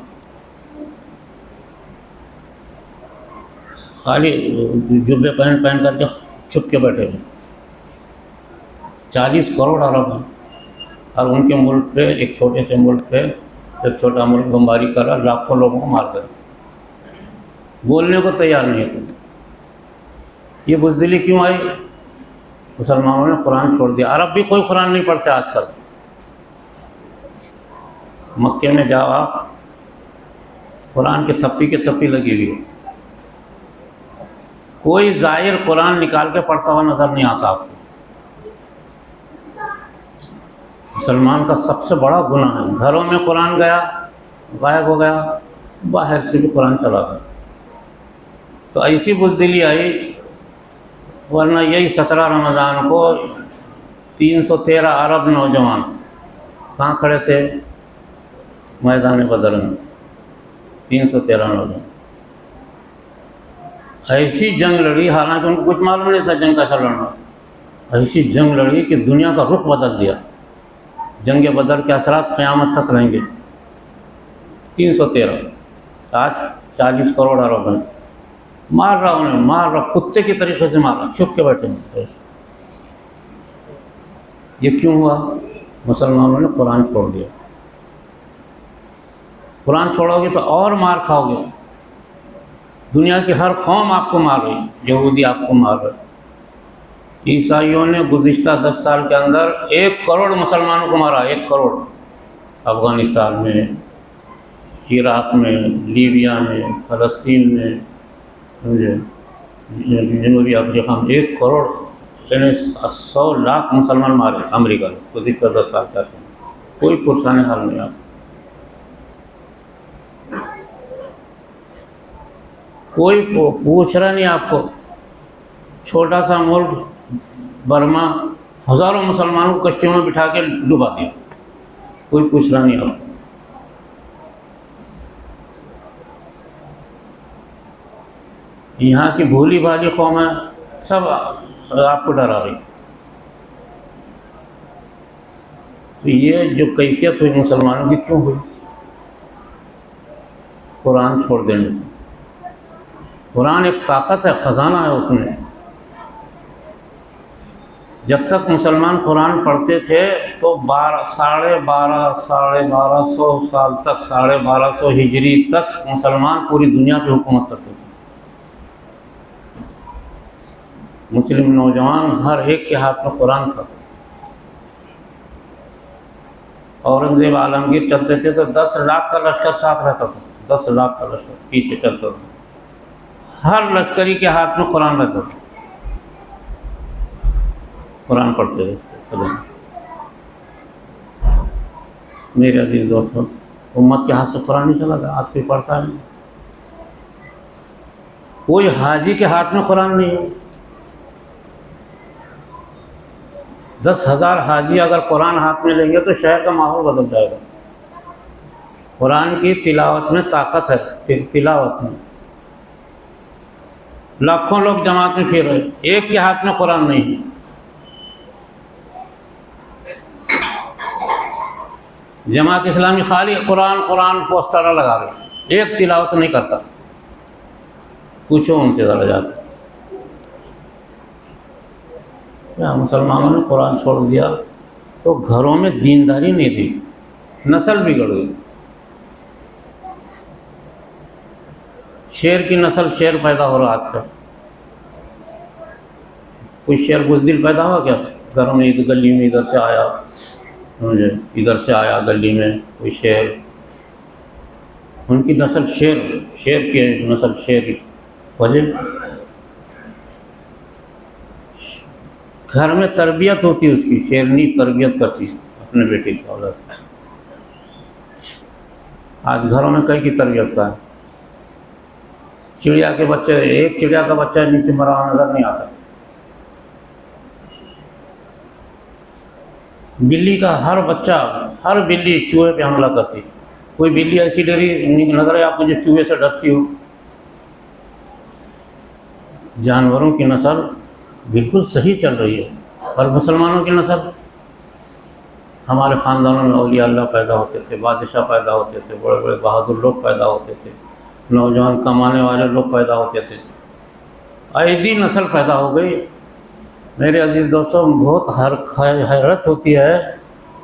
खाली जुब्बे पहन करके छुप के बैठे हुए। 40 करोड़ अरब हैं और उनके मुल्क पे, एक छोटे से मुल्क पे एक छोटा मुल्क बमबारी कर रहा, लाखों लोगों को मार कर, बोलने को तैयार नहीं है। ये बुज़दिली क्यों आई? मुसलमानों ने कुरान छोड़ दिया। अरब भी कोई कुरान नहीं पढ़ते आजकल। मक्के में जाओ आप, कुरान की थप्पी की थप्पी लगी हुई है। कोई ज़ाहिर कुरान निकाल के पढ़ता हुआ नज़र नहीं आता आपको। मुसलमान का सबसे बड़ा गुनाह है, घरों में कुरान गया, गायब हो गया, बाहर से भी कुरान चला गया। तो ऐसी बुज़दिली आई, वरना यही 17 रमज़ान को 313 अरब नौजवान कहाँ खड़े थे? मैदान बदर में 313 नौजवान ऐसी जंग लड़ी, हालांकि उनको कुछ मालूम नहीं था जंग का लड़ना। ऐसी जंग लड़ी कि दुनिया का रुख बदल दिया। जंग बदर के असरात क़यामत तक रहेंगे। 313, आज 40 करोड़ अरब हैं। मार रहा उन्हें, मार रहा, कुत्ते की तरीके से मार रहा, छुप के बैठे हैं। ये क्यों हुआ? मुसलमानों ने कुरान छोड़ दिया। कुरान छोड़ोगे तो और मार खाओगे। दुनिया की हर कौम आपको मार रही, यहूदी आपको मार रहे। ईसाइयों ने गुज़िश्ता 10 साल के अंदर 1 करोड़ मुसलमानों को मारा। 1 करोड़। अफ़गानिस्तान में, इराक़ में, लीबिया में, फ़लस्तीन में, जनूबी अफ्रीका में 1 करोड़ यानी 100 लाख मुसलमान मारे अमेरिका ने गुज़िश्ता 10 साल का। कोई पुरसाने हाल नहीं। आप कोई पूछ रहा नहीं आपको। छोटा सा मुल्क बर्मा हज़ारों मुसलमानों को कश्तियों में बिठा के डुबा दिया। कोई पूछ रहा नहीं आपको। यहाँ की भोली भाली कौम है, सब आपको डरा रही। तो ये जो कैफियत हुई मुसलमानों की क्यों हुई? कुरान छोड़ देने से। कुरान एक ताकत है, ख़जाना है उसमें। जब तक मुसलमान कुरान पढ़ते थे तो 1250 साल तक, 1250 हिजरी तक मुसलमान पूरी दुनिया पे हुकूमत करते थे। मुस्लिम नौजवान हर एक के हाथ में कुरान था। औरंगज़ेब आलमगीर चलते थे तो 10 लाख का लश्कर साथ रहता था, 10 लाख का लश्कर पीछे चलता था। हर लश्करी के हाथ में कुरान रहता था, कुरान पढ़ते थे। मेरे अजीज दोस्तों, उम्मत के हाथ से कुरान नहीं चला था, आज कोई पढ़ता नहीं। कोई हाजी के हाथ में कुरान नहीं है। 10,000 हाजी अगर कुरान हाथ में लेंगे तो शहर का माहौल बदल जाएगा। कुरान की तिलावत में ताकत है, तिलावत में। लाखों लोग जमात में फिर रहे, एक के हाथ में कुरान नहीं है। जमात इस्लामी खाली कुरान कुरान पोस्टर लगा रहे, एक तिलावत नहीं करता। पूछो उनसे ज़रा जाकर, क्या मुसलमानों ने कुरान छोड़ दिया तो घरों में दीनदारी नहीं थी, नस्ल बिगड़ गई। शेर की नस्ल, शेर पैदा हो रहा आज तक। कोई शेर बुज़दिल पैदा हुआ क्या घरों में? इधर गली में इधर से आया, समझे, इधर से आया गली में कोई शेर। उनकी नस्ल शेर, शेर की नस्ल शेर। वजह घर में तरबियत होती उसकी, शेरनी तरबियत करती अपने बेटे की औलाद। आज घरों में कई की तरबियत का है। चिड़िया के बच्चे, एक चिड़िया का बच्चा नीचे मरा हुआ नजर नहीं आता। बिल्ली का हर बच्चा, हर बिल्ली चूहे पे हमला करती। कोई बिल्ली ऐसी डरी नजर है आप मुझे चूहे से डरती हो? जानवरों की नस्ल बिल्कुल सही चल रही है, और मुसलमानों की नस्ल, हमारे ख़ानदानों में औलिया अल्लाह पैदा होते थे, बादशाह पैदा होते थे, बड़े बड़े बहादुर लोग पैदा होते थे, नौजवान कमाने वाले लोग पैदा होते थे। ऐदी नस्ल पैदा हो गई। मेरे अजीज़ दोस्तों, बहुत हैरत होती है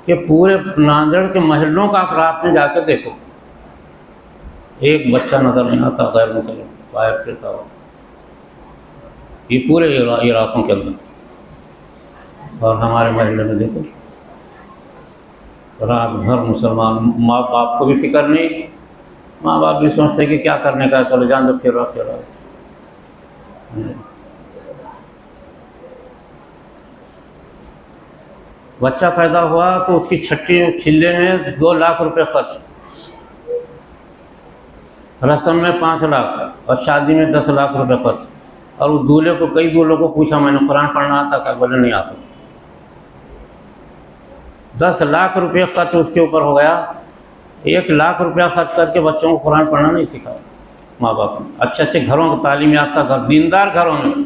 कि पूरे नांदेड़ के महलों का आप रात में जाकर देखो, एक बच्चा नज़र नहीं आता गैर मुसलमान गायब फिरता हो। ये पूरे इलाकों के अंदर। और हमारे महल्ले में देखो, रात भर मुसलमान। माँ बाप को भी फिक्र नहीं, माँ बाप भी सोचते कि क्या करने का है, चलो जान दो, फिर रहा। बच्चा पैदा हुआ तो उसकी छठी छिल्ले में 2 लाख रुपए खर्च, रस्म में 5 लाख और शादी में 10 लाख रुपए खर्च। और उस दूल्हे को, कई दूल्हों को पूछा मैंने, कुरान पढ़ना आता क्या? बोले नहीं आता। 10 लाख रुपये खर्च उसके ऊपर हो गया। 1 लाख रुपया खर्च करके बच्चों को कुरान पढ़ना नहीं सिखाया माँ बाप ने। अच्छे अच्छे घरों को, तालीम याफ्ता घर, दीनदार घरों में,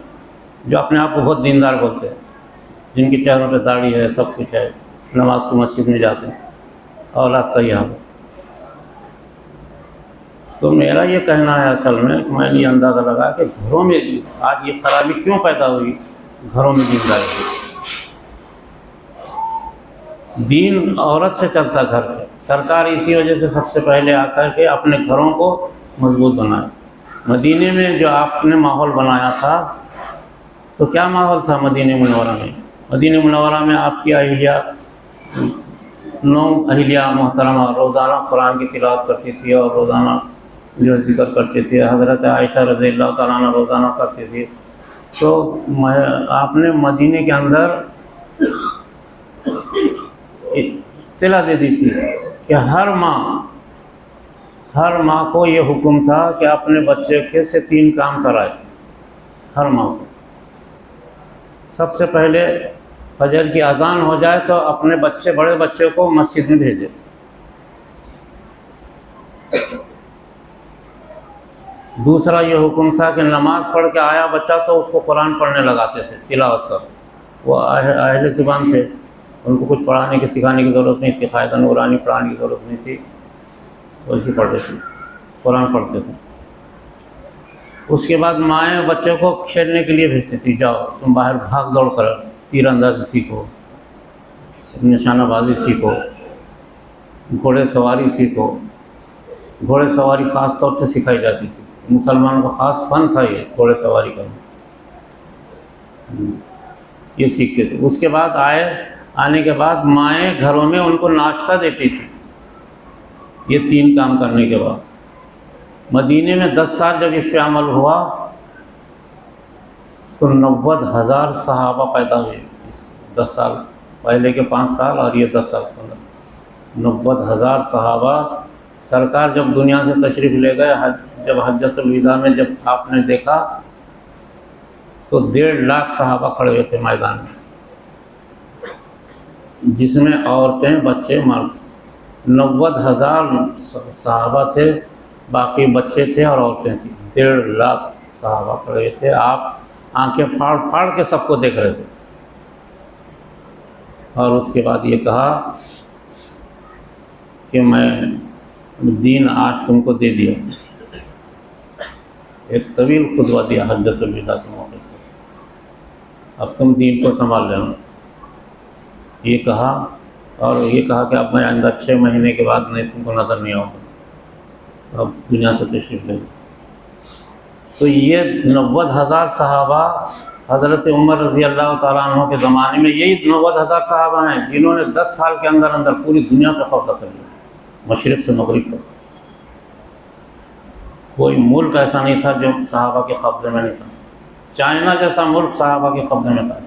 जो अपने आप को बहुत दीनदार बोलते हैं, जिनके चेहरों पे दाढ़ी है, सब कुछ है, नमाज को मस्जिद में जाते हैं, औलाद का ही हाल है। तो मेरा ये कहना है असल में कि मैंने ये अंदाज़ा लगाया कि घरों में आज ये खराबी क्यों पैदा हुई। घरों में दीनदारी, दीन औरत से चलता घर से। सरकार इसी वजह से सबसे पहले आकर के अपने घरों को मजबूत बनाए। मदीने में जो आपने माहौल बनाया था, तो क्या माहौल था मदीने मुनव्वरा में? मदीने मुनव्वरा में आपकी अहिल्या, 9 अहिल्या मोहतरमा रोज़ाना कुरान की तिलावत करती थी और रोज़ाना जो जिक्र करते थे। हज़रत आयशा रज़ियल्लाहु तआला अन्हा रोज़ाना करती थी। तो आपने मदीने के अंदर इत्तला दे दी थी कि हर माँ को ये हुक्म था कि अपने बच्चे के से 3 काम कराए। हर माँ को सबसे पहले फजर की अजान हो जाए तो अपने बच्चे, बड़े बच्चे को मस्जिद में भेजे। दूसरा ये हुक्म था कि नमाज पढ़ के आया बच्चा तो उसको कुरान पढ़ने लगाते थे, तिलावत कर। वो अहले ज़ुबान थे, उनको कुछ पढ़ाने की सिखाने की ज़रूरत नहीं थी, क़ायदा नूरानी पढ़ाने की ज़रूरत नहीं थी, वैसे पढ़ते थे। कुरान पढ़ते थे। उसके बाद माएँ बच्चों को खेलने के लिए भेजती थी, जाओ तुम बाहर भाग दौड़ कर तीरंदाजी सीखो, निशानाबाजी सीखो, घोड़े सवारी सीखो। घोड़े सवारी ख़ास तौर से सिखाई जाती थी, मुसलमानों का ख़ास फन था ये घोड़े सवारी करना, ये सीखते थे। उसके बाद आने के बाद माएँ घरों में उनको नाश्ता देती थी, ये 3 काम करने के बाद। मदीने में 10 साल जब इस पे अमल हुआ तो 90,000 सहाबा पैदा हुए। इस 10 साल पहले के 5 साल और ये 10 साल पहले 90,000 सहाबा। सरकार जब दुनिया से तशरीफ़ ले गए, जब हज्जतुल विदा में जब आपने देखा तो 1.5 लाख सहाबा खड़े हुए थे मैदान में, जिसमें औरतें बच्चे मर्द। 90,000 सहाबा थे, बाकी बच्चे थे और औरतें थी। 1.5 लाख सहाबा खड़े हुए थे। आप आंखें फाड़ फाड़ के सबको देख रहे थे। और उसके बाद ये कहा कि मैं दीन आज तुमको दे दिया। एक तवील खुतबा दिया हज्जतुल विदा के मौके पर, अब तुम दीन को संभाल लेना, ये कहा। और ये कहा कि अब मैं आइंदा 6 महीने के बाद नहीं तुमको नज़र नहीं आऊँगा, अब दुनिया से तशरीफ़ ले। तो ये 90,000 सहाबा हज़रत उमर रज़ी अल्लाह ताला अन्हु के ज़माने में यही 90,000 सहाबा हैं जिन्होंने 10 साल के अंदर अंदर पूरी दुनिया पर कब्ज़ा कर लिया, मशरिक़ से मगरिब तक। कोई मुल्क ऐसा नहीं था जो सहाबा के कब्ज़े में नहीं था। चाइना जैसा मुल्क सहाबा के कब्ज़े में था,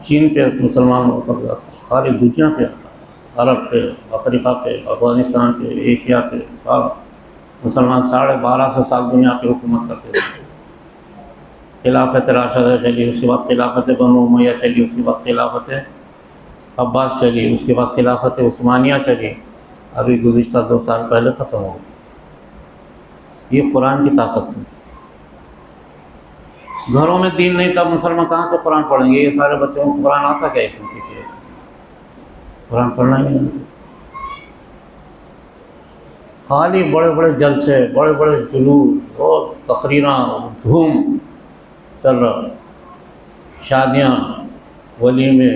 चीन पे मुसलमानों का कब्ज़ा था, सारी दुनिया पे, अरब पे, अफ्रीका पे, अफ़गानिस्तान पे, एशिया पे, मुसलमान 1250 साल दुनिया पे हुकूमत करते थे। खिलाफत राशिदा चली, उसके बाद खिलाफत बनु उमय्या चली, उसके बाद खिलाफत अब्बास चली, उसके बाद खिलाफत उस्मानिया चली, अभी गुज़िश्ता 2 साल पहले ख़त्म हो गई। ये कुरान की ताकत है। घरों में दीन नहीं था, मुसलमान कहाँ से कुरान पढ़ेंगे? ये सारे बच्चों को कुरान आता क्या? इसमें किसी कुरान पढ़ना ही नहीं। खाली बड़े बड़े जलसे, बड़े बड़े जुलूस और तकरीरा, धूम चल रहा, शादियाँ, वलीमे।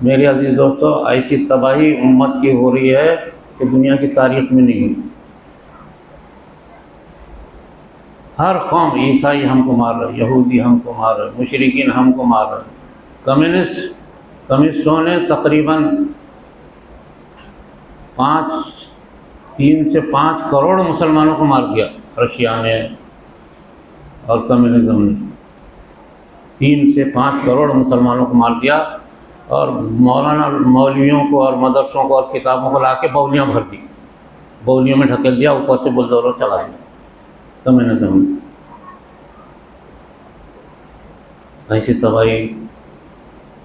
मेरे अजीज़ दोस्तों, ऐसी तबाही उम्मत की हो रही है कि दुनिया की तारीख़ में नहीं हुई। हर कौम, ईसाई हमको मार रहे, यहूदी हमको मार रहे, मुशरिकीन हमको मार रहे। कम्युनिस्टों ने तकरीबन 3 से 5 करोड़ मुसलमानों को मार दिया रशिया में, और कम्युनिज़्म ने 3 से 5 करोड़ मुसलमानों को मार दिया। और मौलवियों को और मदरसों को और किताबों को ला के बौलियाँ भर दी, बौलियों में ढकेल दिया, ऊपर से बुलडोज़र चला दिया कम्युनिज़्म ने। ऐसी तबाही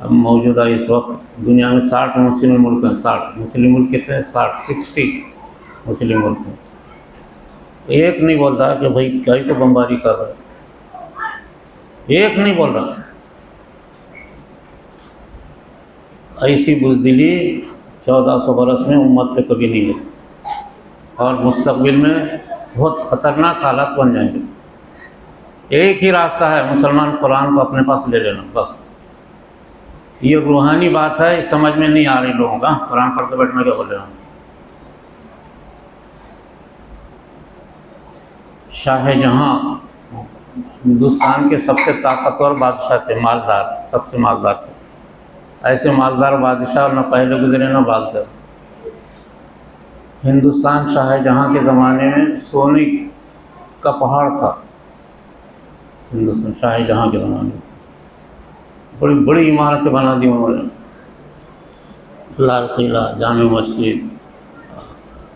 अब मौजूदा इस वक्त दुनिया में 60 मुस्लिम मुल्क हैं। 60 मुस्लिम मुल्क कितने हैं? 60 मुस्लिम मुल्क हैं। एक नहीं बोल रहा कि भाई कई तो बमबारी कर रहा है, एक नहीं बोल रहा। ऐसी बुज़दिली 1400 बरस में उम्मत पे कभी नहीं है, और मुस्तक़बिल में बहुत ख़तरनाक हालात बन जाएंगे। एक ही रास्ता है, मुसलमान कुरान को अपने पास ले लेना, बस। ये रूहानी बात है, समझ में नहीं आ रही लोगों का। कुरान पढ़ते बैठने क्या बोल रहे हैं? शाहजहाँ हिंदुस्तान के सबसे ताकतवर बादशाह थे, मालदार, सबसे मालदार थे। ऐसे मालदार बादशाह न पहले गुजरे न बाद थे। हिंदुस्तान शाहजहाँ के ज़माने में सोने का पहाड़ था। हिंदुस्तान शाहजहाँ के ज़माने में बड़ी बड़ी इमारतें बना दी उन्होंने, लाल किला, जामे मस्जिद,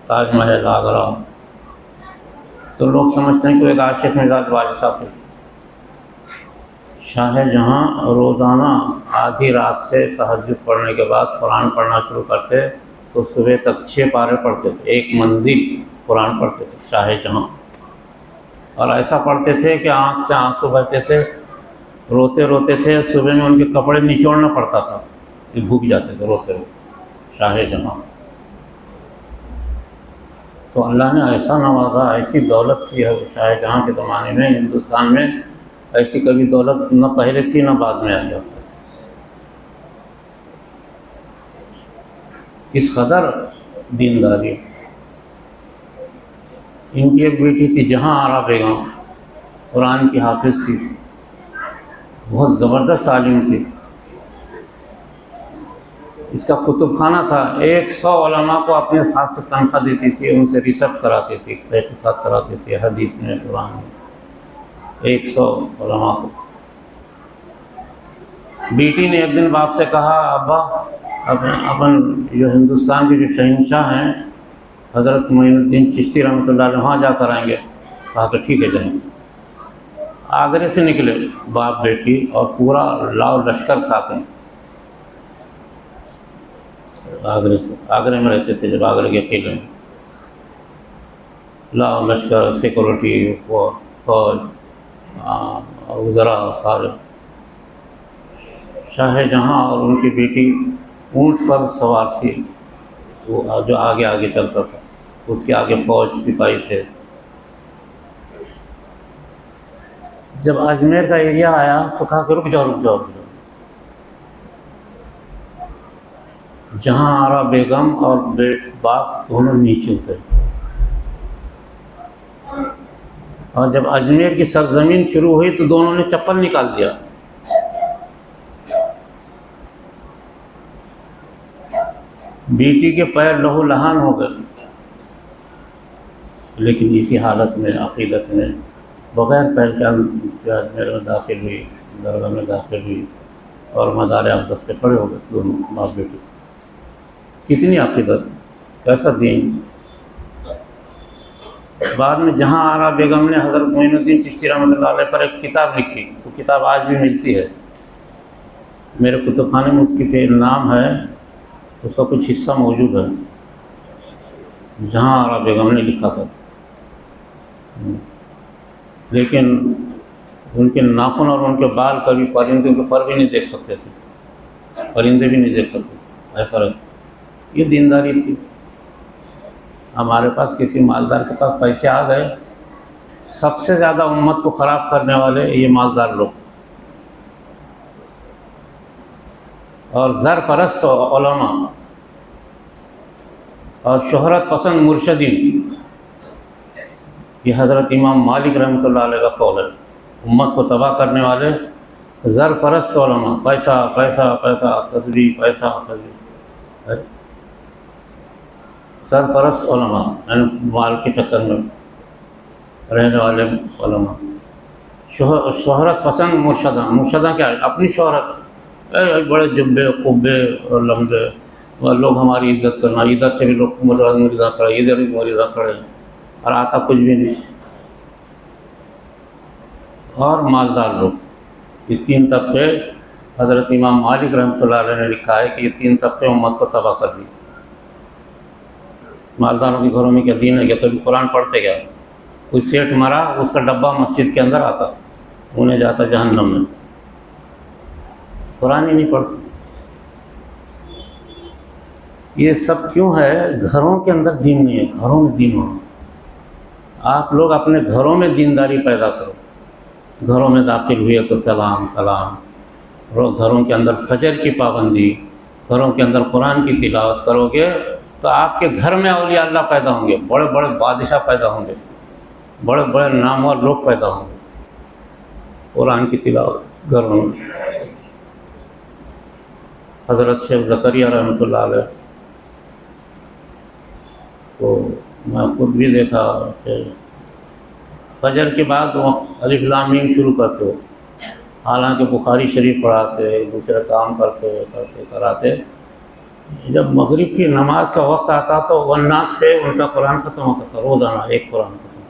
ताजमहल, आगरा। तो लोग समझते हैं कि एक आशिक़ मिजाज बादशाह थे। शाहजहाँ रोज़ाना आधी रात से तहज्जुद पढ़ने के बाद कुरान पढ़ना शुरू करते तो सुबह तक 6 पारे पढ़ते थे, एक मंजिल कुरान पढ़ते थे शाहजहाँ। और ऐसा पढ़ते थे कि आँख से आंसू बहते थे, रोते रोते थे। सुबह में उनके कपड़े निचोड़ना पड़ता था, ये भूख जाते थे रोते रोते। शाहजहाँ तो अल्लाह ने ऐसा नवाजा, ऐसी दौलत थी है शाहजहाँ के ज़माने में, हिंदुस्तान में ऐसी कभी दौलत न पहले थी न बाद में आई। किस कदर दीनदारी। इनकी एक बेटी थी जहाँ आरा बेगम, कुरान की हाफिज़ थी, बहुत ज़बरदस्त आलिम थी। इसका कुतुब खाना था, 100 उलमा को अपने हाथ से तनख्वाह देती थी, उनसे रिसर्च कराती थी, तहक़ीक़ात कराती थी हदीस में, कुरान में, 100 उलमा को। बेटी ने एक दिन बाप से कहा, अब्बा अपन जो हिंदुस्तान के जो शहंशाह हैं हज़रत मोइनुद्दीन चिश्ती रहमतुल्लाह अलैह वहाँ जा कर आएंगे। कहा कि ठीक है जाएंगे। आगरे से निकले बाप बेटी और पूरा लाव लश्कर साथ हैं। आगरे से, आगरे में रहते थे जब, आगरे के किले में लाव लश्कर, सिक्योरिटी, फौज, वज़रा सारे। शाहजहाँ और उनकी बेटी ऊँट पर सवार थी, वो जो आगे आगे चलता था, उसके आगे फौज सिपाही थे। जब अजमेर का एरिया आया तो कहा कि रुक जाओ रुक जाओ रुक जाओ। जहाँ आरा बेगम और बाप दोनों नीचे उतरे, और जब अजमेर की सरजमीन शुरू हुई तो दोनों ने चप्पल निकाल दिया। बेटी के पैर लहू लहान हो गए, लेकिन इसी हालत में, अक़ीदत में, बग़ैर पैर के अजमेर में दाखिल हुई, दरगाह में दाखिल हुई और मज़ार अक़दस पे खड़े हो गए दोनों बाप बेटी। कितनी अक़ीदत, कैसा दीन। बाद में जहाँ आरा बेगम ने हज़रत मोइनुद्दीन चिश्ती रहमतुल्लाह अलैह पर एक किताब लिखी, वो किताब आज भी मिलती है मेरे कुतुबखाने में, उसकी नाम है, उसका कुछ हिस्सा मौजूद है, जहाँ आरा बेगम ने लिखा था। लेकिन उनके नाखून और उनके बाल कभी परिंदों के पर भी नहीं देख सकते थे, परिंदे भी नहीं देख सकते, ऐसा रहता। ये दीनदारी थी। हमारे पास किसी मालदार के पास पैसे आ गए, सबसे ज़्यादा उम्मत को ख़राब करने वाले ये मालदार लोग और ज़र परस्त उलमा और शोहरत पसंद मुर्शदीन। ये हज़रत इमाम मालिक रहमतुल्लाह अलैह का कौल है। उम्मत को तबाह करने वाले ज़र परस्त उलमा, पैसा पैसा पैसा, तस्बीह पैसा तस्बीह, सरपरस्त उलमा, यानी माल के चक्कर में रहने वाले उलमा। शोहरत पसंद मुर्शदा, मुर्शदा क्या है? अपनी शोहरत, बड़े जुब्बे कुब्बे और लंबे और लोग हमारी इज़्ज़त करना, इधर से भी लोग मुरीदा खड़े, इधर भी मुरीदा खड़े, और आता कुछ भी नहीं। और मालदार लोग, ये 3 तबके हज़रत इमाम मालिक रहमतुल्लाह अलैह ने लिखा है कि ये 3 तबके उम्मत को तबाह कर दी। मालदारों के घरों में क्या दीन है? क्या कभी कुरान पढ़ते? क्या कोई सेठ मरा, उसका डब्बा मस्जिद के अंदर आता, उन्हें जाता जहन्नम में, कुरान ही नहीं पढ़ते। ये सब क्यों है? घरों के अंदर दीन नहीं है, घरों में दीन होना। आप लोग अपने घरों में दीनदारी पैदा करो। घरों में दाखिल हुए तो सलाम कलाम, घरों के अंदर फजर की पाबंदी, घरों के अंदर कुरान की तिलावत करोगे तो आपके घर में औलिया अल्लाह पैदा होंगे, बड़े बड़े बादशाह पैदा होंगे, बड़े बड़े नामवर लोग पैदा होंगे। कुरान की तिलावत घरों में। हज़रत शेख ज़करिया रहमतुल्लाह अलैह तो मैं खुद भी देखा कि फजर के बाद वो अलिफ लाम मीम शुरू करते हो, हालांकि बुखारी शरीफ पढ़ाते, दूसरे काम करते करते कराते, जब मगरिब की नमाज का वक्त आता तो वन्नास पे उनका कुरान ख़त्म होता था, रोज़ाना एक कुरान ख़त्म।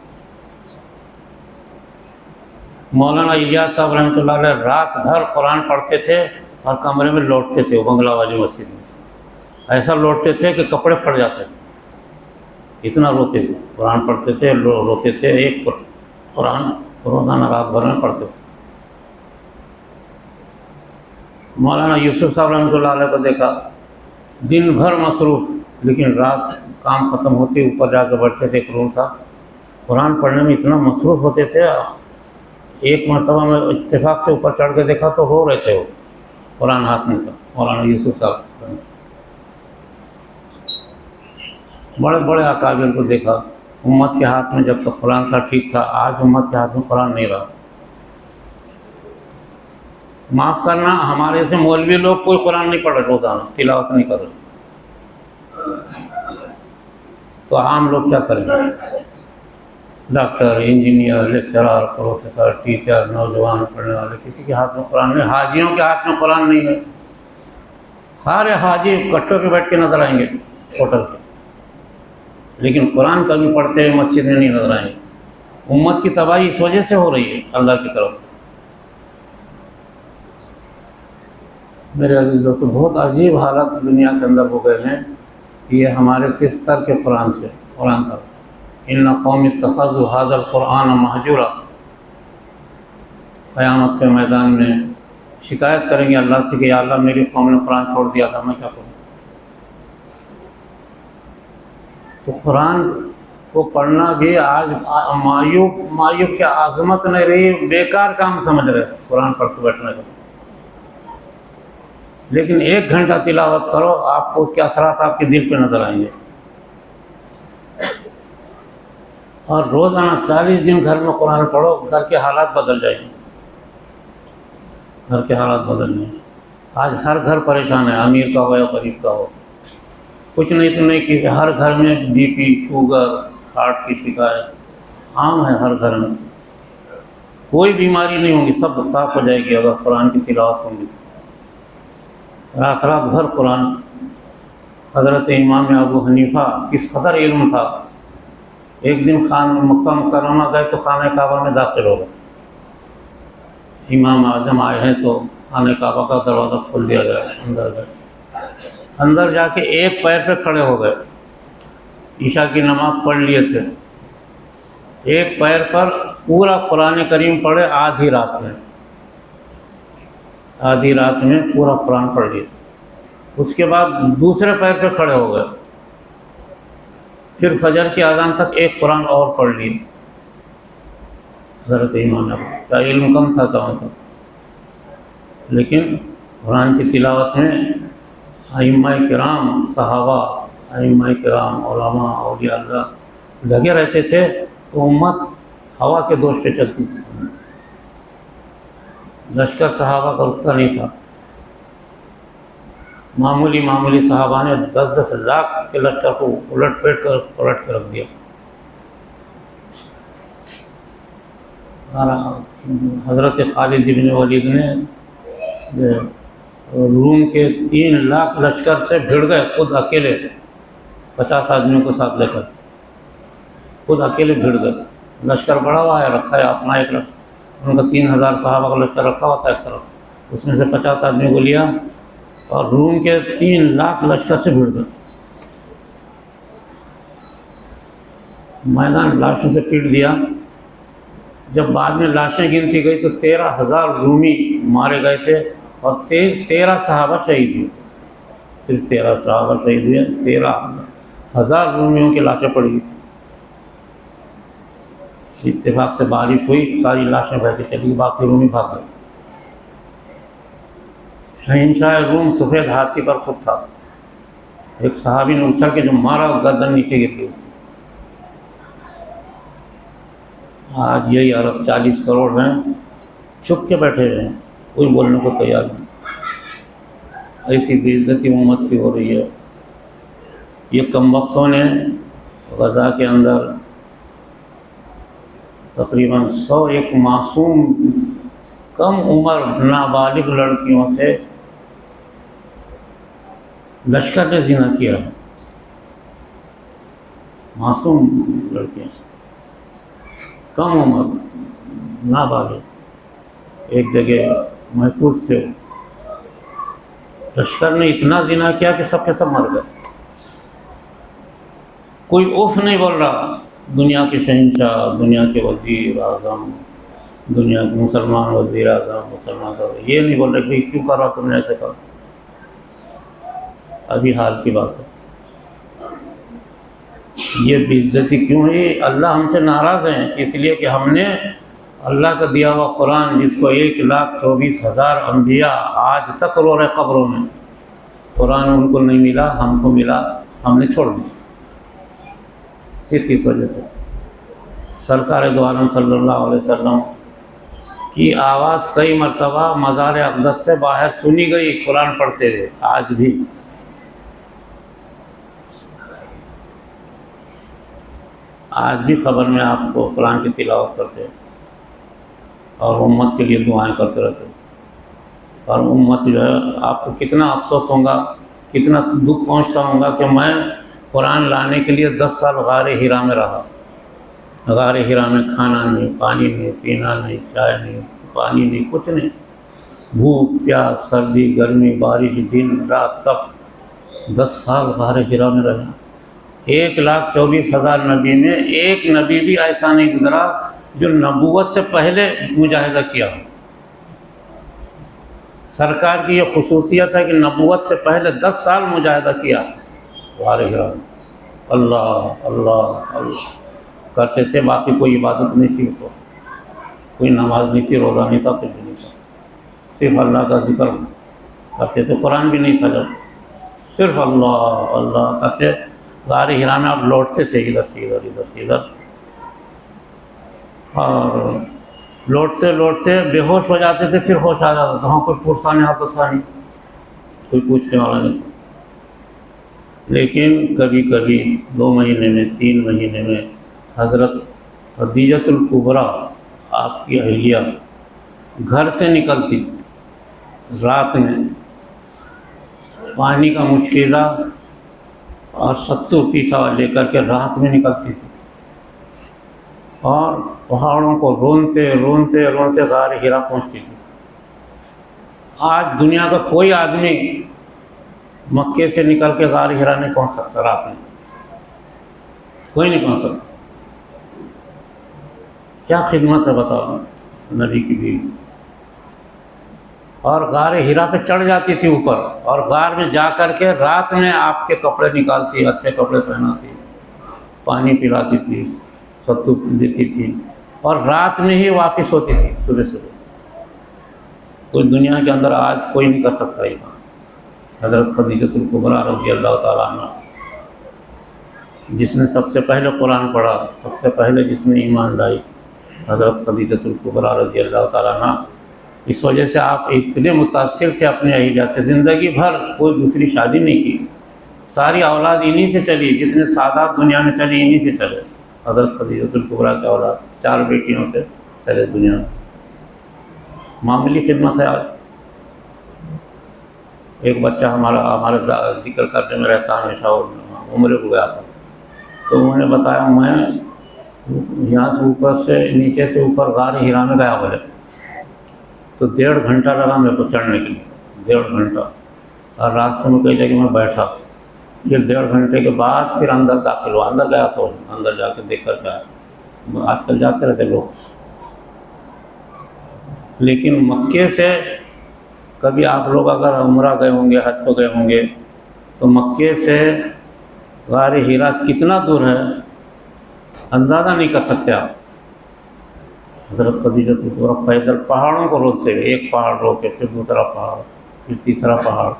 मौलाना इलियास साहब रहमतुल्लाह अलैह रात भर कुरान पढ़ते थे और कमरे में लौटते थे, बंगला वाली मस्जिद में ऐसा लौटते थे कि कपड़े फट जाते थे, इतना रोते थे। कुरान पढ़ते थे, रोते थे, एक कुरान रोज़ाना रात भर में पढ़ते थे। मौलाना यूसुफ साहब रहमतुल्लाह अलैह को देखा, दिन भर मसरूफ़, लेकिन रात काम ख़त्म होते ऊपर जाकर बैठते थे, एक रूम था, कुरान पढ़ने में इतना मसरूफ़ होते थे। एक मरतबा मैं इत्तेफाक से ऊपर चढ़ के देखा तो रो रहे थे वो, कुरान हाथ में था, मौलाना यूसुफ साहब। बड़े बड़े अकाबिर को देखा, उम्मत के हाथ में जब तक कुरान था ठीक था, आज उम्मत के हाथ में कुरान नहीं रहा। माफ़ करना, हमारे से मौलवी लोग कोई कुरान नहीं पढ़ रहे, रोज़ाना तिलावत नहीं कर रहे, तो आम लोग क्या करेंगे? Doctor, engineer, lecturer, professor, teacher, नौजवान पढ़ने वाले, किसी के हाथ में कुरान नहीं। हाजियों के हाथ में कुरान नहीं है। सारे हाजी कट्टों पे बैठ के नजर आएंगे होटल के, लेकिन कुरान कभी पढ़ते हुए मस्जिद में नहीं नजर आएंगे। उम्मत की तबाही इस वजह से हो रही है अल्लाह की तरफ से। मेरे अजीज दोस्तों, बहुत अजीब हालत दुनिया के अंदर हो गए हैं। ये हमारे सिर्फ तर्क कुरान से, कुरान का इन्ना कौम इत्तख़ज़ू हाज़ल कुरान महजूरा, क़यामत के मैदान में शिकायत करेंगे अल्लाह से कि या अल्लाह मेरी कौम ने कुरान छोड़ दिया था, मैं क्या करूँ। तो कुरान को पढ़ना भी आज मायूब क्या आज़मत नहीं रही, बेकार काम समझ रहे कुरान पढ़ के बैठने का। लेकिन 1 घंटा तिलावत करो, आपको उसके असरात आपके दिल पे नज़र आएंगे। और रोज़ाना 40 दिन घर में कुरान पढ़ो, घर के हालात बदल जाएंगे, घर के हालात बदल जाएंगे। आज हर घर परेशान है, अमीर का हो या गरीब का हो। कुछ नहीं तो नहीं कि हर घर में बीपी, शुगर, हार्ट की शिकायत आम है हर घर में। कोई बीमारी नहीं होगी, सब साफ हो जाएगी अगर कुरान की तिलावत होगी। रात रात भर कुरान। हज़रत इमाम अबू हनीफा किस कदर इल्म था, एक दिन मक्का मुकर्रमा गए तो खाने काबा में दाखिल हो गए। इमाम आज़म आए हैं तो खाने काबा का दरवाज़ा खोल दिया गया, अंदर गए। अंदर जाके एक पैर पे खड़े हो गए, ईशा की नमाज़ पढ़ लिए थे, एक पैर पर पूरा कुरान करीम पढ़े। आधी रात में पूरा कुरान पढ़ लिए। उसके बाद दूसरे पैर पे खड़े हो गए, फिर फजर की अज़ान तक एक कुरान और पढ़ लिए। हज़रत इमाम का इल्म कम था कम था, लेकिन कुरान की तिलावत में अइम्मा किराम, सहाबा, अइम्मा किराम, उलमा, औलिया अल्लाह लगे रहते थे, तो उम्मत हवा के दोष पे चलती थी। लश्कर सहाबा का रुकता नहीं था। मामूली सहाबा ने 10-10 लाख के लश्कर को पलट के रख दिया। हज़रत खालिद इब्न वलीद ने रूम के 3 लाख लश्कर से भिड़ गए, खुद अकेले 50 आदमियों को साथ लेकर खुद अकेले भिड़ गए। लश्कर बड़ा हुआ है, रखा है अपना एक लश्कर, उनका 3000 सहाबा का लश्कर रखा हुआ था एक तरफ, उसमें से 50 आदमियों को लिया और रूम के 3 लाख लश्कर से भिड़ गए। मैदान लाशों से पीट दिया। जब बाद में लाशें गिनती गई तो 13,000 रूमी मारे गए थे और 13 सहाबा शहीद हुए। सिर्फ 13 सहाबा शहीद हुए, 13,000 रूमियों की लाशें पड़ी थी। इत्तेफाक से बारिश हुई, सारी लाशें बह के चली, बाकी रूमी भाग गए। शहंशाह रूम सफ़ेद हाथी पर खुद था। एक सहाबी ने उछल के जो मारा, गर्दन नीचे गिर गई उसकी। आज यही अरब 40 करोड़ हैं, छुप के बैठे हुए हैं, कोई बोलने को तैयार नहीं। ऐसी बेइज्जती उम्मत की हो रही है। ये कमबख्तों ने गज़ा के अंदर तकरीबन 101 मासूम कम उम्र नाबालिग लड़कियों से लश्कर ने ज़िना किया। मासूम लड़कियाँ, कम उम्र नाबालिग, एक जगह महफूज थे। लश्कर ने इतना ज़िना किया कि सब के सब मर गए। कोई उफ नहीं बोल रहा। दुनिया के शहंशाह, दुनिया के वज़ीर आज़म, दुनिया के मुसलमान वज़ीर आज़म, मुसलमान सब ये नहीं बोल रहे कि क्यों कर रहा तुमने ऐसे कर। अभी हाल की बात है। ये बेइज्जती क्यों है? अल्लाह हमसे नाराज़ हैं इसलिए कि हमने अल्लाह का दिया हुआ कुरान, जिसको 1,24,000 अम्बिया आज तक रो रहे कब्रों में, कुरान उनको नहीं मिला, हमको मिला, हमने छोड़ दिया। सिर्फ इस वजह से सरकार दो आलम सल्लल्लाहु अलैहि वसल्लम की आवाज़ कई मरतबा मज़ार अक़दस से बाहर सुनी गई कुरान पढ़ते हुए। आज भी ख़बर में आपको कुरान की तिलावत करते हैं और उम्मत के लिए दुआएं करते रहते हैं। और उम्मत जो है, आपको कितना अफसोस होगा, कितना दुख पहुंचता होगा कि मैं कुरान लाने के लिए 10 साल गारे हिरा में रहा। गारे हिरा में खाना नहीं, पानी नहीं, पीना नहीं, चाय नहीं, पानी नहीं, कुछ नहीं, भूख प्यास, सर्दी गर्मी, बारिश, दिन रात, सब 10 साल गारे हिरा में रहे। 1,24,000 नबी में एक नबी भी ऐसा नहीं गुजरा जो नबूवत से पहले मुजाहिदा किया। सरकार की ये खुसूसियत है कि नबूवत से पहले 10 साल मुजाहिदा किया गारे हिरा में। अल्लाह अल्लाह अल्लाह करते थे, बाकी कोई इबादत नहीं थी उसको, कोई नमाज नहीं थी, रोज़ा नहीं था, कुछ भी नहीं था, सिर्फ अल्लाह का जिक्र करते थे। कुरान भी नहीं था जब, सिर्फ अल्लाह अल्लाह करते। गारे हिरा में आप लौटते थे इधर से इधर, इधर से इधर, और लौटते लौटते बेहोश हो जाते थे, फिर होश आ जाता था। वहाँ कोई पुरसाने हाथ था नहीं, कोई पूछने वाला नहीं। लेकिन कभी कभी 2 महीने में, 3 महीने में हज़रत खदीजतुल कुबरा, आपकी अहलिया, घर से निकलती रात में पानी का मुश्किला और सत्तू पीसा लेकर के रात में निकलती थी और पहाड़ों को रोनते रोनते रोनते गारे हिरा पहुंचती थी। आज दुनिया का कोई आदमी मक्के से निकल के गारे हिरा नहीं पहुंच सकता, रात में कोई नहीं पहुंच सकता। क्या खिदमत है बताओ नबी की बीवी। और गारे हिरा पे चढ़ जाती थी ऊपर, और गार में जा कर के रात में आपके कपड़े निकालती, अच्छे कपड़े पहनाती, पानी पिलाती थी, सत्तू देती थी, और रात में ही वापस होती थी सुबह सुबह। कोई दुनिया के अंदर आज कोई नहीं कर सकता ये काम। हज़रत खदीजतुल कुबरा रज़ी अल्लाह ताला अन्हा, जिसने सबसे पहले कुरान पढ़ा, सबसे पहले जिसने ईमान लाई, हज़रत खदीजतुल कुबरा रज़ी अल्लाह ताला अन्हा। इस वजह से आप इतने मुतासिर थे अपने अहिया से, ज़िंदगी भर कोई दूसरी शादी नहीं की, सारी औलाद इन्हीं से चली, जितने सादात दुनिया में चली इन्हीं से चले। हज़रत खदीजतुल कुबरा के औलाद 4 बेटियों से चले दुनिया में। मामूली खिदमत है। आज एक बच्चा हमारा जिक्र करने में रहता हमेशा, और उम्र को गया था, तो उन्होंने बताया मैं यहाँ से ऊपर से नीचे से ऊपर गारे हिरा में गया बोले, तो 1.5 घंटा लगा मेरे को चढ़ने के लिए, 1.5 घंटा। और रास्ते में कई जगह मैं बैठा, फिर 1.5 घंटे के बाद फिर अंदर दाखिल हुआ। अंदर गया तो अंदर जाकर देख कर आया। आजकल जाते रहते लोग, लेकिन मक्के से कभी आप लोग अगर उम्रा गए होंगे, हज को गए होंगे, तो मक्के से गारे हिरा कितना दूर है अंदाज़ा नहीं कर सकते आप। हज़रत खदीजतुल कुबरा पैदल पहाड़ों को रोकते हुए, एक पहाड़ रोके, फिर दूसरा पहाड़, फिर तीसरा पहाड़।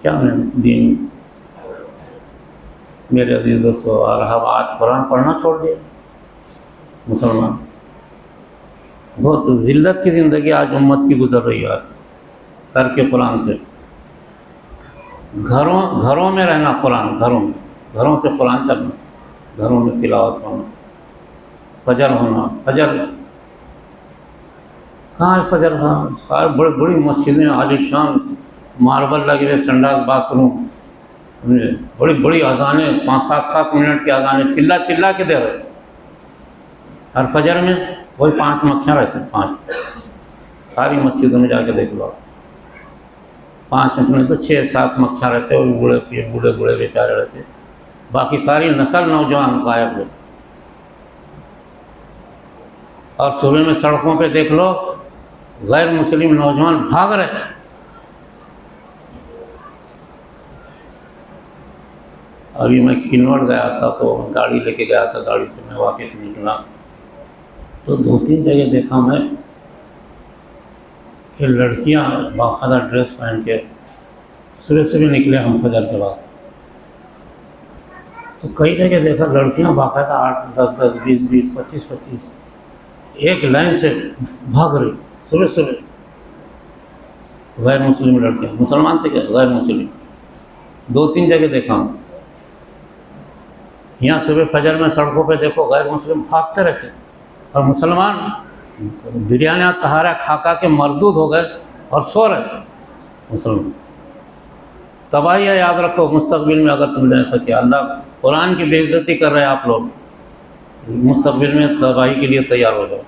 क्या मैं दीन मेरे अजीज़ दोस्तों, और हम आज कुरान पढ़ना छोड़ दिए मुसलमान। बहुत ज़िल्लत की ज़िंदगी आज उम्मत की गुजर रही है, तर्क कुरान से। घरों में रहना, कुरान घरों से कुरान चलना, घरों में तिलावत होना, फजर होना। फजर कहाँ है? फजर कहाँ? बड़ी बड़ी मस्जिदें आलीशान, मार्बल लगे हुए, संडास बाथरूम, बड़ी बड़ी अजानें, 5-7 मिनट की अजानें चिल्ला चिल्ला के दे रहे। और फजर में वही 5 मक्खियाँ रहती हैं, 5। सारी मस्जिदों में जाके देख लो, 5 में तो 6-7 मक्खियाँ रहते, वो बूढ़े बेचारे रहते, बाकी सारी नस्ल नौजवान गायब हो। और सुबह में सड़कों पे देख लो, गैर मुस्लिम नौजवान भाग रहे। अभी मैं किन्नौर गया था तो गाड़ी लेके गया था, गाड़ी से मैं वापस निकला तो 2-3 जगह देखा मैं कि लड़कियां बाकायदा ड्रेस पहन के सुबह सुबह निकले हम फजर के बाद। तो कई जगह देखा लड़कियां बाकायदा 8-10-10, 20-20, 25-25 एक लाइन से भाग रही सुबह सुबह। गैर मुस्लिम लड़कियां, मुसलमान थे क्या, गैर मुस्लिम। 2-3 जगह देखा हूँ। यहाँ सुबह फजर में सड़कों पे देखो गैर मुस्लिम भागते रहते और मुसलमान बिरयानी और तहारा खा खा के मरदूद हो गए और सो रहे मुसलमान। तबाही है, याद रखो मुस्तकबिल में अगर तुम ले सके। अल्लाह कुरान की बेइज्जती कर रहे हैं आप लोग, मुस्तकबिल में तबाही के लिए तैयार हो जाओ।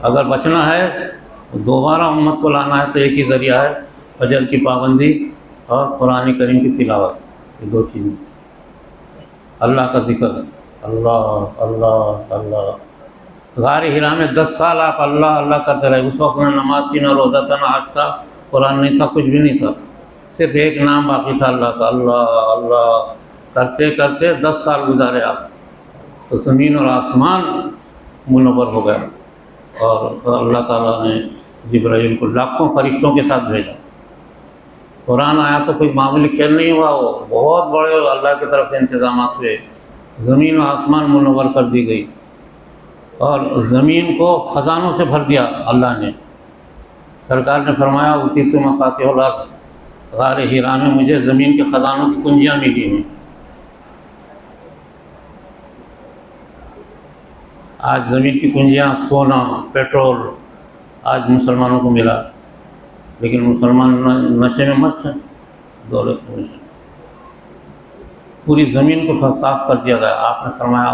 अगर बचना है तो दोबारा उम्मत को लाना है तो एक ही ज़रिया है, फजर की पाबंदी और कुरान करीम की तिलावत। ये 2 चीज़ें, अल्लाह का जिक्र, अल्लाह अल्लाह अल्लाह। गार हिरा में 10 साल आप अल्लाह अल्लाह करते रहे। उस वक्त ना नमाज थी, ना रोज़ा था, ना हज था, कुरान नहीं था, कुछ भी नहीं था, सिर्फ एक नाम बाकी था अल्लाह का। अल्लाह अल्लाह करते करते 10 साल गुजारे आप, तो ज़मीन और आसमान मुनव्वर हो गया और अल्लाह ताला ने जिब्राइल को लाखों फरिश्तों के साथ भेजा। कुरान आया तो कोई मामूली खेल नहीं हुआ, वो बहुत बड़े अल्लाह की तरफ से इंतज़ामात हुए। ज़मीन और आसमान मुनव्वर कर दी गई और ज़मीन को ख़जानों से भर दिया अल्लाह ने। सरकार ने फरमाया उती तुम मफ़ातिहुल अर्ज़, गार हिरा में मुझे ज़मीन के ख़जानों की कुंजियाँ मिली हैं। आज ज़मीन की कुंजियाँ सोना, पेट्रोल आज मुसलमानों को मिला, लेकिन मुसलमान नशे में मस्त हैं, दौलत में नशे। पूरी ज़मीन को साफ़ कर दिया गया। आपने फरमाया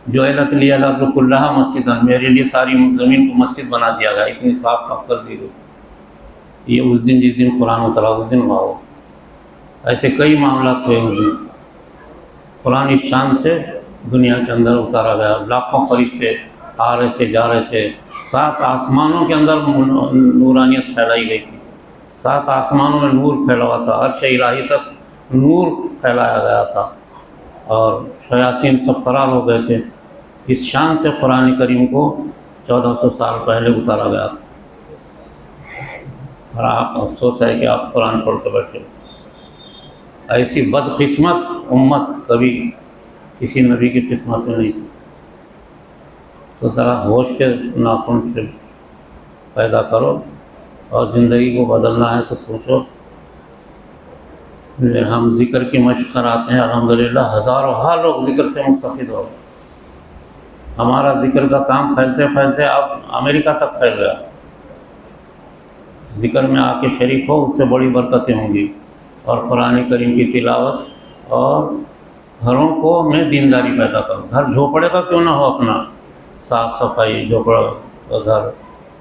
जो अल्लाह लिया कुल्लाहा मस्जिद, मेरे लिए सारी ज़मीन को मस्जिद बना दिया गया, इतनी साफ कर दी गई। ये उस दिन जिस दिन कुरान उतरा उस दिन हुआ हो। ऐसे कई मामला हुए उस दिन। कुरान इस शान से दुनिया के अंदर उतारा गया। लाखों फरिश्ते आ रहे थे, जा रहे थे। 7 आसमानों के अंदर नूरानियत फैलाई गई थी। 7 आसमानों में नूर फैला हुआ था, अर्श इलाही तक नूर फैलाया गया था और शयातीन सब फरार हो गए थे। इस शान से कुरान करीम को 1400 साल पहले उतारा गया था। और आप अफसोस है कि आप कुरान छोड़ कर बैठे। ऐसी बदकिस्मत उम्मत कभी किसी नबी की किस्मत में नहीं थी। तो ज़रा होश के नाखून से पैदा करो और ज़िंदगी को बदलना है तो सोचो। हम ज़िक्र की मशक़ कराते हैं, अल्हम्दुलिल्लाह हज़ारों लोग ज़िक्र से मुस्तफ़ीद हो गए। हमारा ज़िक्र का काम फैलते फैलते अब अमेरिका तक फैल गया। ज़िक्र में आके शरीक हो, उससे बड़ी बरकतें होंगी। और कुरान करीम की तिलावत और घरों को में दीनदारी पैदा करो। घर झोपड़े का क्यों ना हो, अपना साफ़ सफाई, झोपड़ा घर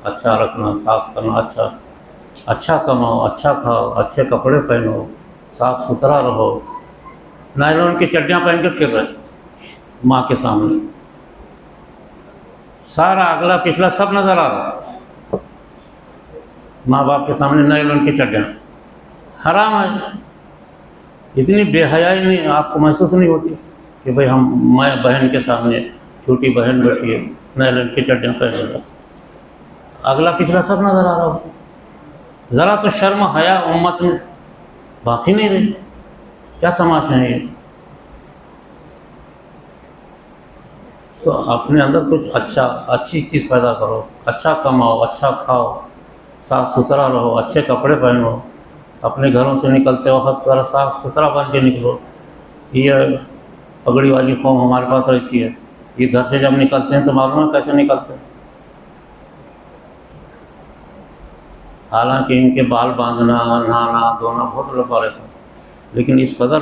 अच्छा रखना, साफ़ करना, अच्छा कमाओ, अच्छा खाओ, अच्छे कपड़े पहनो, साफ़ सुथरा रहो। नायलॉन की चड्डियाँ पहन के फिर रहे माँ के सामने, सारा अगला पिछला सब नज़र आ रहा। माँ बाप के सामने नायलॉन की चड्डियाँ हराम है। इतनी बेहयाई नहीं आपको महसूस नहीं होती कि भाई मैं बहन के सामने, छोटी बहन बैठी है नायलॉन की चड्डियाँ पहन रहा, अगला पिछला सब नज़र आ रहा उसको। ज़रा तो शर्म हया उम्मत में बाकी नहीं रही। क्या तमाशा है ये। तो अपने अंदर कुछ अच्छी चीज़ पैदा करो, अच्छा कमाओ, अच्छा खाओ, साफ़ सुथरा रहो, अच्छे कपड़े पहनो। अपने घरों से निकलते वक्त ज़रा साफ़ सुथरा बन के निकलो। ये पगड़ी वाली कौम हमारे पास रहती है, ये घर से जब निकलते हैं तो मालूम है कैसे निकलते हैं। हालांकि इनके बाल बांधना, नहाना धोना बहुत लंबा रहता है, लेकिन इस कदर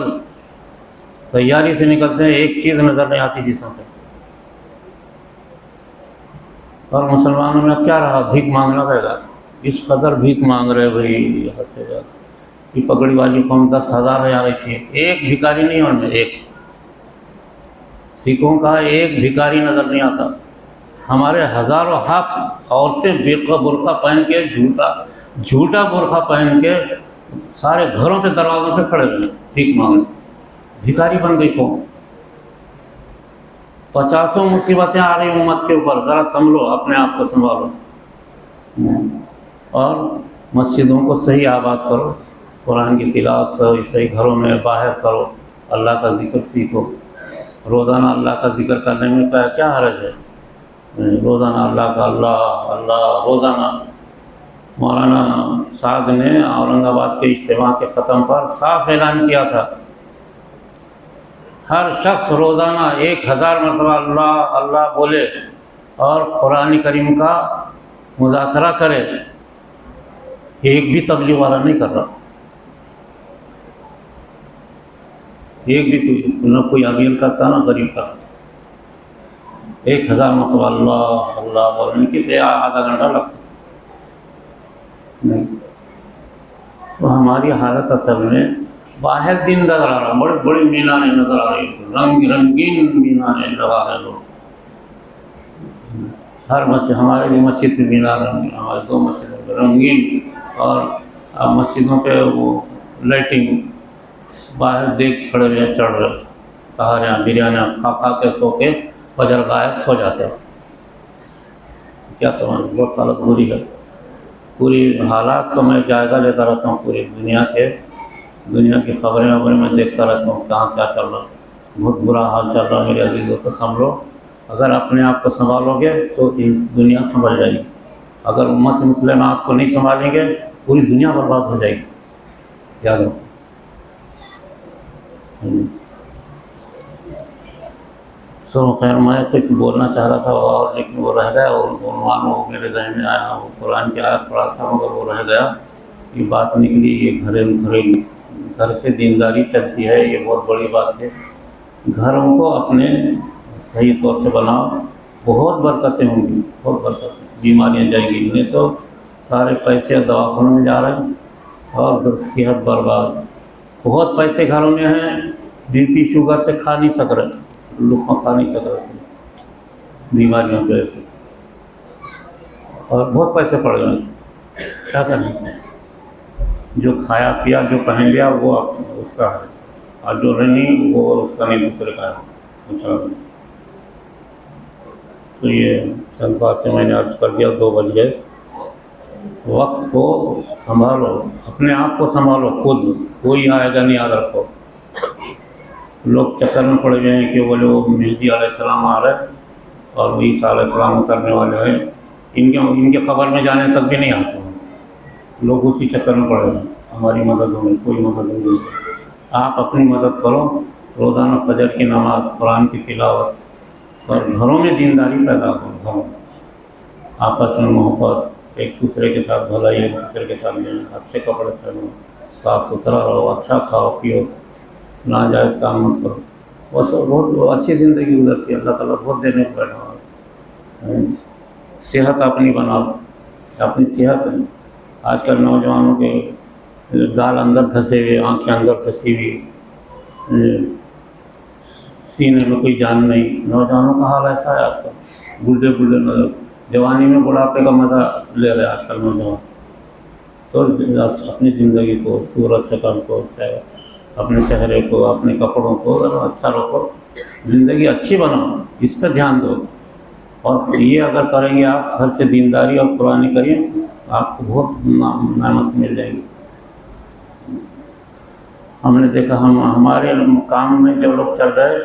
तैयारी से निकलते हैं, एक चीज़ नज़र नहीं आती जिसम पे। और मुसलमानों में अब क्या रहा, भीख मांगना रहेगा। इस कदर भीख मांग रहे भाई, हद से ज़्यादा। कि पगड़ी वाली कौम 10,000 यहाँ रहती है, एक भिखारी नहीं है उनमें। एक सिखों का एक भिखारी नज़र नहीं आता। हमारे हज़ारों हाथ औरतें बुर्का पहन के, झूठा बुर्का पहन के सारे घरों पे दरवाज़ों पे खड़े हुए भीख मांग रहे। भिखारी बन गई कौम। 50 मुसीबतें आ रही उम्मत के ऊपर, ज़रा संभलो, अपने आप को संभालो और मस्जिदों को सही आबाद करो, कुरान की तिलावत सही घरों में बाहर करो, अल्लाह का जिक्र सीखो। रोज़ाना अल्लाह का जिक्र करने में क्या हर्ज है? रोज़ाना अल्लाह का अल्लाह अल्लाह रोज़ाना। मौलाना साद ने औरंगाबाद के इज्तिमा के ख़त्म पर साफ ऐलान किया था, हर शख्स रोज़ाना 1000 मरतबा अल्लाह अल्लाह बोले और कुरान करीम का मुज़ाकरा करे। एक भी तबलीग वाला नहीं कर रहा, एक भी कोई अमीर करता ना गरीब का। 1000 मरतबा अल्लाह अल्लाह बोलने के लिए आधा घंटा लगता नहीं। तो हमारी हालत असल में बाहर दिन नज़र आ रहा, बड़े बड़े मीनारें नज़र आ रही, रंगीन मीनारें लगा रहे लोग। हर मस्जिद, हमारे भी मस्जिद में मीनार रंगीन, हमारे 2 मस्जिद रंगीन, और अब मस्जिदों पे वो लाइटिंग, बाहर देख खड़े हुए चढ़ रहे, सहारियाँ बिरयानियाँ खा खा के सो के फजर गायब सो जाते हैं। क्या कमाल, बहुत हालत बुरी है। पूरी हालात को मैं जायज़ा लेता रहता हूँ, पूरी दुनिया की खबरें मैं देखता रहता हूँ, कहाँ क्या चल रहा है। बहुत बुरा हाल चल रहा है मेरे अजीज़ों। तो समझो, अगर अपने आप को संभालोगे तो दुनिया संभल जाएगी। अगर उम्मत मुस्लिम आपको नहीं संभालेंगे, पूरी दुनिया बर्बाद हो जाएगी, याद रखो। तो खैर, मैं कुछ बोलना चाह रहा था और लेकिन वो रह गया, और मानो मेरे जहन में आया, वो कुरान की आयत पढ़ा था मगर वो रह गया। ये बात निकली, ये घरेलू घर से दीनदारी चलती है, ये बहुत बड़ी बात है। घरों को अपने सही तौर से बनाओ, बहुत बरकतें होंगी, बहुत बरकतें। बीमारियाँ जाएंगी, नहीं तो सारे पैसे दवाखानों में जा रहे हैं और सेहत बर्बाद। बहुत पैसे घरों में हैं, बीपी शुगर से खा नहीं सक रहे, लुक़्मा खा नहीं सक रहे बीमारियों की वजह से, और बहुत पैसे पड़ गए। क्या करें? जो खाया पिया, जो पहन लिया वो उसका है, और जो नहीं वो उसका नहीं, दूसरे का है। अच्छा, तो ये सब बातें मैंने अर्ज कर दिया। 2 बज गए। वक्त को संभालो, अपने आप को संभालो खुद, कोई आएगा नहीं, याद रखो। लोग चक्कर में पड़ गए हैं कि बोले वो मेहदी अलैहिस्सलाम आ रहे हैं और वो ईसा अलैहिस्सलाम उतरने वाले हैं, इनके खबर में जाने तक भी नहीं आते हैं। लोग उसी चक्कर में पड़ गए, हमारी मदद होगी, कोई मदद नहीं। आप अपनी मदद करो, रोज़ाना फजर की नमाज, कुरान की तिलावत, और घरों में दीनदारी पैदा करो। घरों आपस में मोहब्बत, एक दूसरे के साथ भलाई, एक दूसरे के साथ लेना, अच्छे कपड़े पहनो, साफ़ सुथरा रहो, अच्छा खाओ पियो, नाजायज़ काम मत करो। बस बहुत अच्छी ज़िंदगी गुजरती है, अल्लाह ताला बहुत देने को बैठा है। सेहत अपनी बनाओ, अपनी सेहत। आजकल नौजवानों के गाल अंदर धंसे हुए, आँखें अंदर धंसी हुई, सीने में कोई जान नहीं। नौजवानों का हाल ऐसा है आजकल, बुढ़े जवानी में बुढ़ापे का मज़ा ले रहे आजकल नौजवान। तो अपनी ज़िंदगी को, सूरत शक्ल को, चाहे अपने चेहरे को, अपने कपड़ों को अच्छा रखो, ज़िंदगी अच्छी बनाओ, इस पर ध्यान दो। और ये अगर करेंगे आप, घर से दीनदारी और कुरान करीम, आपको बहुत नेमत मिल जाएगी। हमने देखा, हमारे काम में जब लोग चल रहे,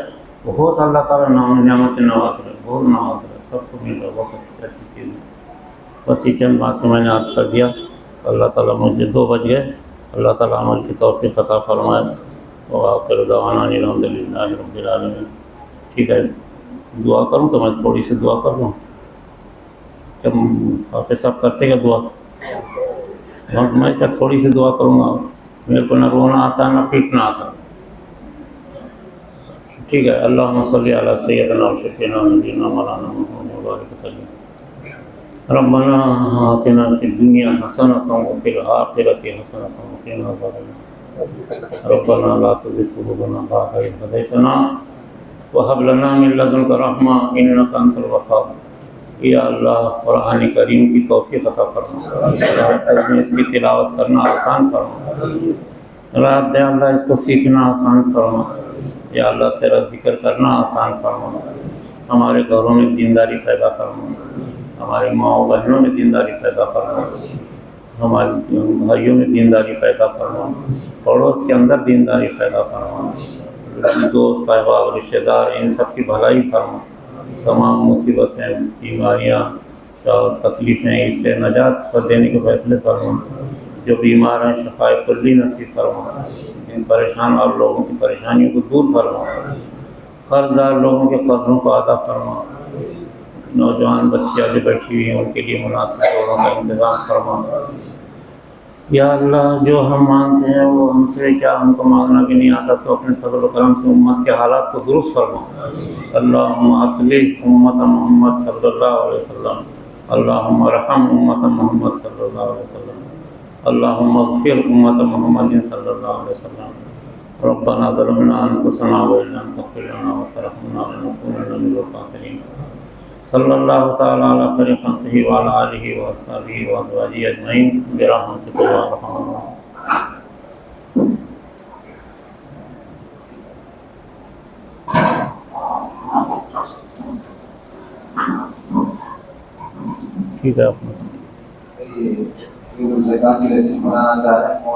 बहुत अल्लाह ताला नेमत नवाज रहे, बहुत नवाज रहे, सबको मिल रहा, बहुत अच्छी अच्छी चीज़ है। बस ये चंद बातें मैंने आज कर दिया। अल्लाह ताला, मुझे 2 बज गए, अल्लाह ताला अमल की तौफीक अता फरमाए। और आखिर दवाना अल्हम्दुलिल्लाहि रब्बिल आलमीन। ठीक है, दुआ करूँ तो मैं थोड़ी सी दुआ कर दूँ? जब हाफिज़ साहब करते क्या दुआ? और मैं क्या थोड़ी सी दुआ करूँगा? मेरे को ना रोना आता, ना पीटना आता। ठीक है, अल्लाहुम्मा सल्ली अला सय्यिदिना व शफ़ीना नबीना मौलाना मुहम्मद व बारिक वसल्लम। रब्बना आतिना फिद दुनिया हसनतन व फिल आखिरति हसनतन व क़िना अज़ाबन्नार। रब्बना ला तुज़िग़ क़ुलूबना बअद इज़ हदैतना व हब लना मिन लदुनका रहमा इन्नका अंतल वहाब। या अल्लाह, कुरान करीम की तौफ़ीक़ अता फरमा, इसकी तिलावत करना आसान फरमा। अल्लाह इसको सीखना आसान फरमा। या अल्लाह तेरा जिक्र करना आसान फरमा। हमारे घरों में दीनदारी पैदा फरमा, हमारे माँ बहनों में दीनदारी पैदा फरमा, हमारे भाइयों में दीनदारी पैदा फरमा, पड़ोस के अंदर दीनदारी पैदा फरमा, दोस्त अहबाब रिश्तेदार इन सब की भलाई फरमा। तमाम मुसीबतें, बीमारियाँ और तकलीफ़ें इससे नजात कर देने के फैसले फरमा। जो बीमार हैं शफाए कुल्ली नसीब फरमा। जिन परेशान और लोगों की परेशानियों को दूर फरमा। कर्जदार लोगों के कर्जों को अदा फरमा। नौजवान बच्चियाँ जो बैठी हुई हैं उनके लिए मुनासिब लोगों का इंतज़ाम फरमा। या अल्लाह जो हम मांगते हैं वो हमसे क्या, हमको मांगना भी नहीं आता, तो अपने फजल व करम से उम्मत के हालात को दुरुस्त फरमा। अल्लाहुम्मा अस्लिह उम्मत मोहम्मद सल्लल्लाहु अलैहि वसल्लम। अल्लाहुम्मा रहम उम्मत मोहम्मद सल्लल्लाहु अलैहि वसल्लम। अल्लाहुम्मा अग़फिर उम्मत मोहम्मद सल्लल्लाहु अलैहि वसल्लम। रब्बना ज़लमना अनफुसना व इन लम तग़फिर लना व तरहमना लनकूनन्ना मिनल ख़ासिरीन। सल्लल्लाहु तआला अला खैरि ख़ल्क़िही व अला आलिहि व अस्हाबिही व अज़वाजिही अजमईन बिरहमतिका या अरहमर राहिमीन। ठीक है, अपना ज़कात की रसीद बनाना चाह रहे हैं।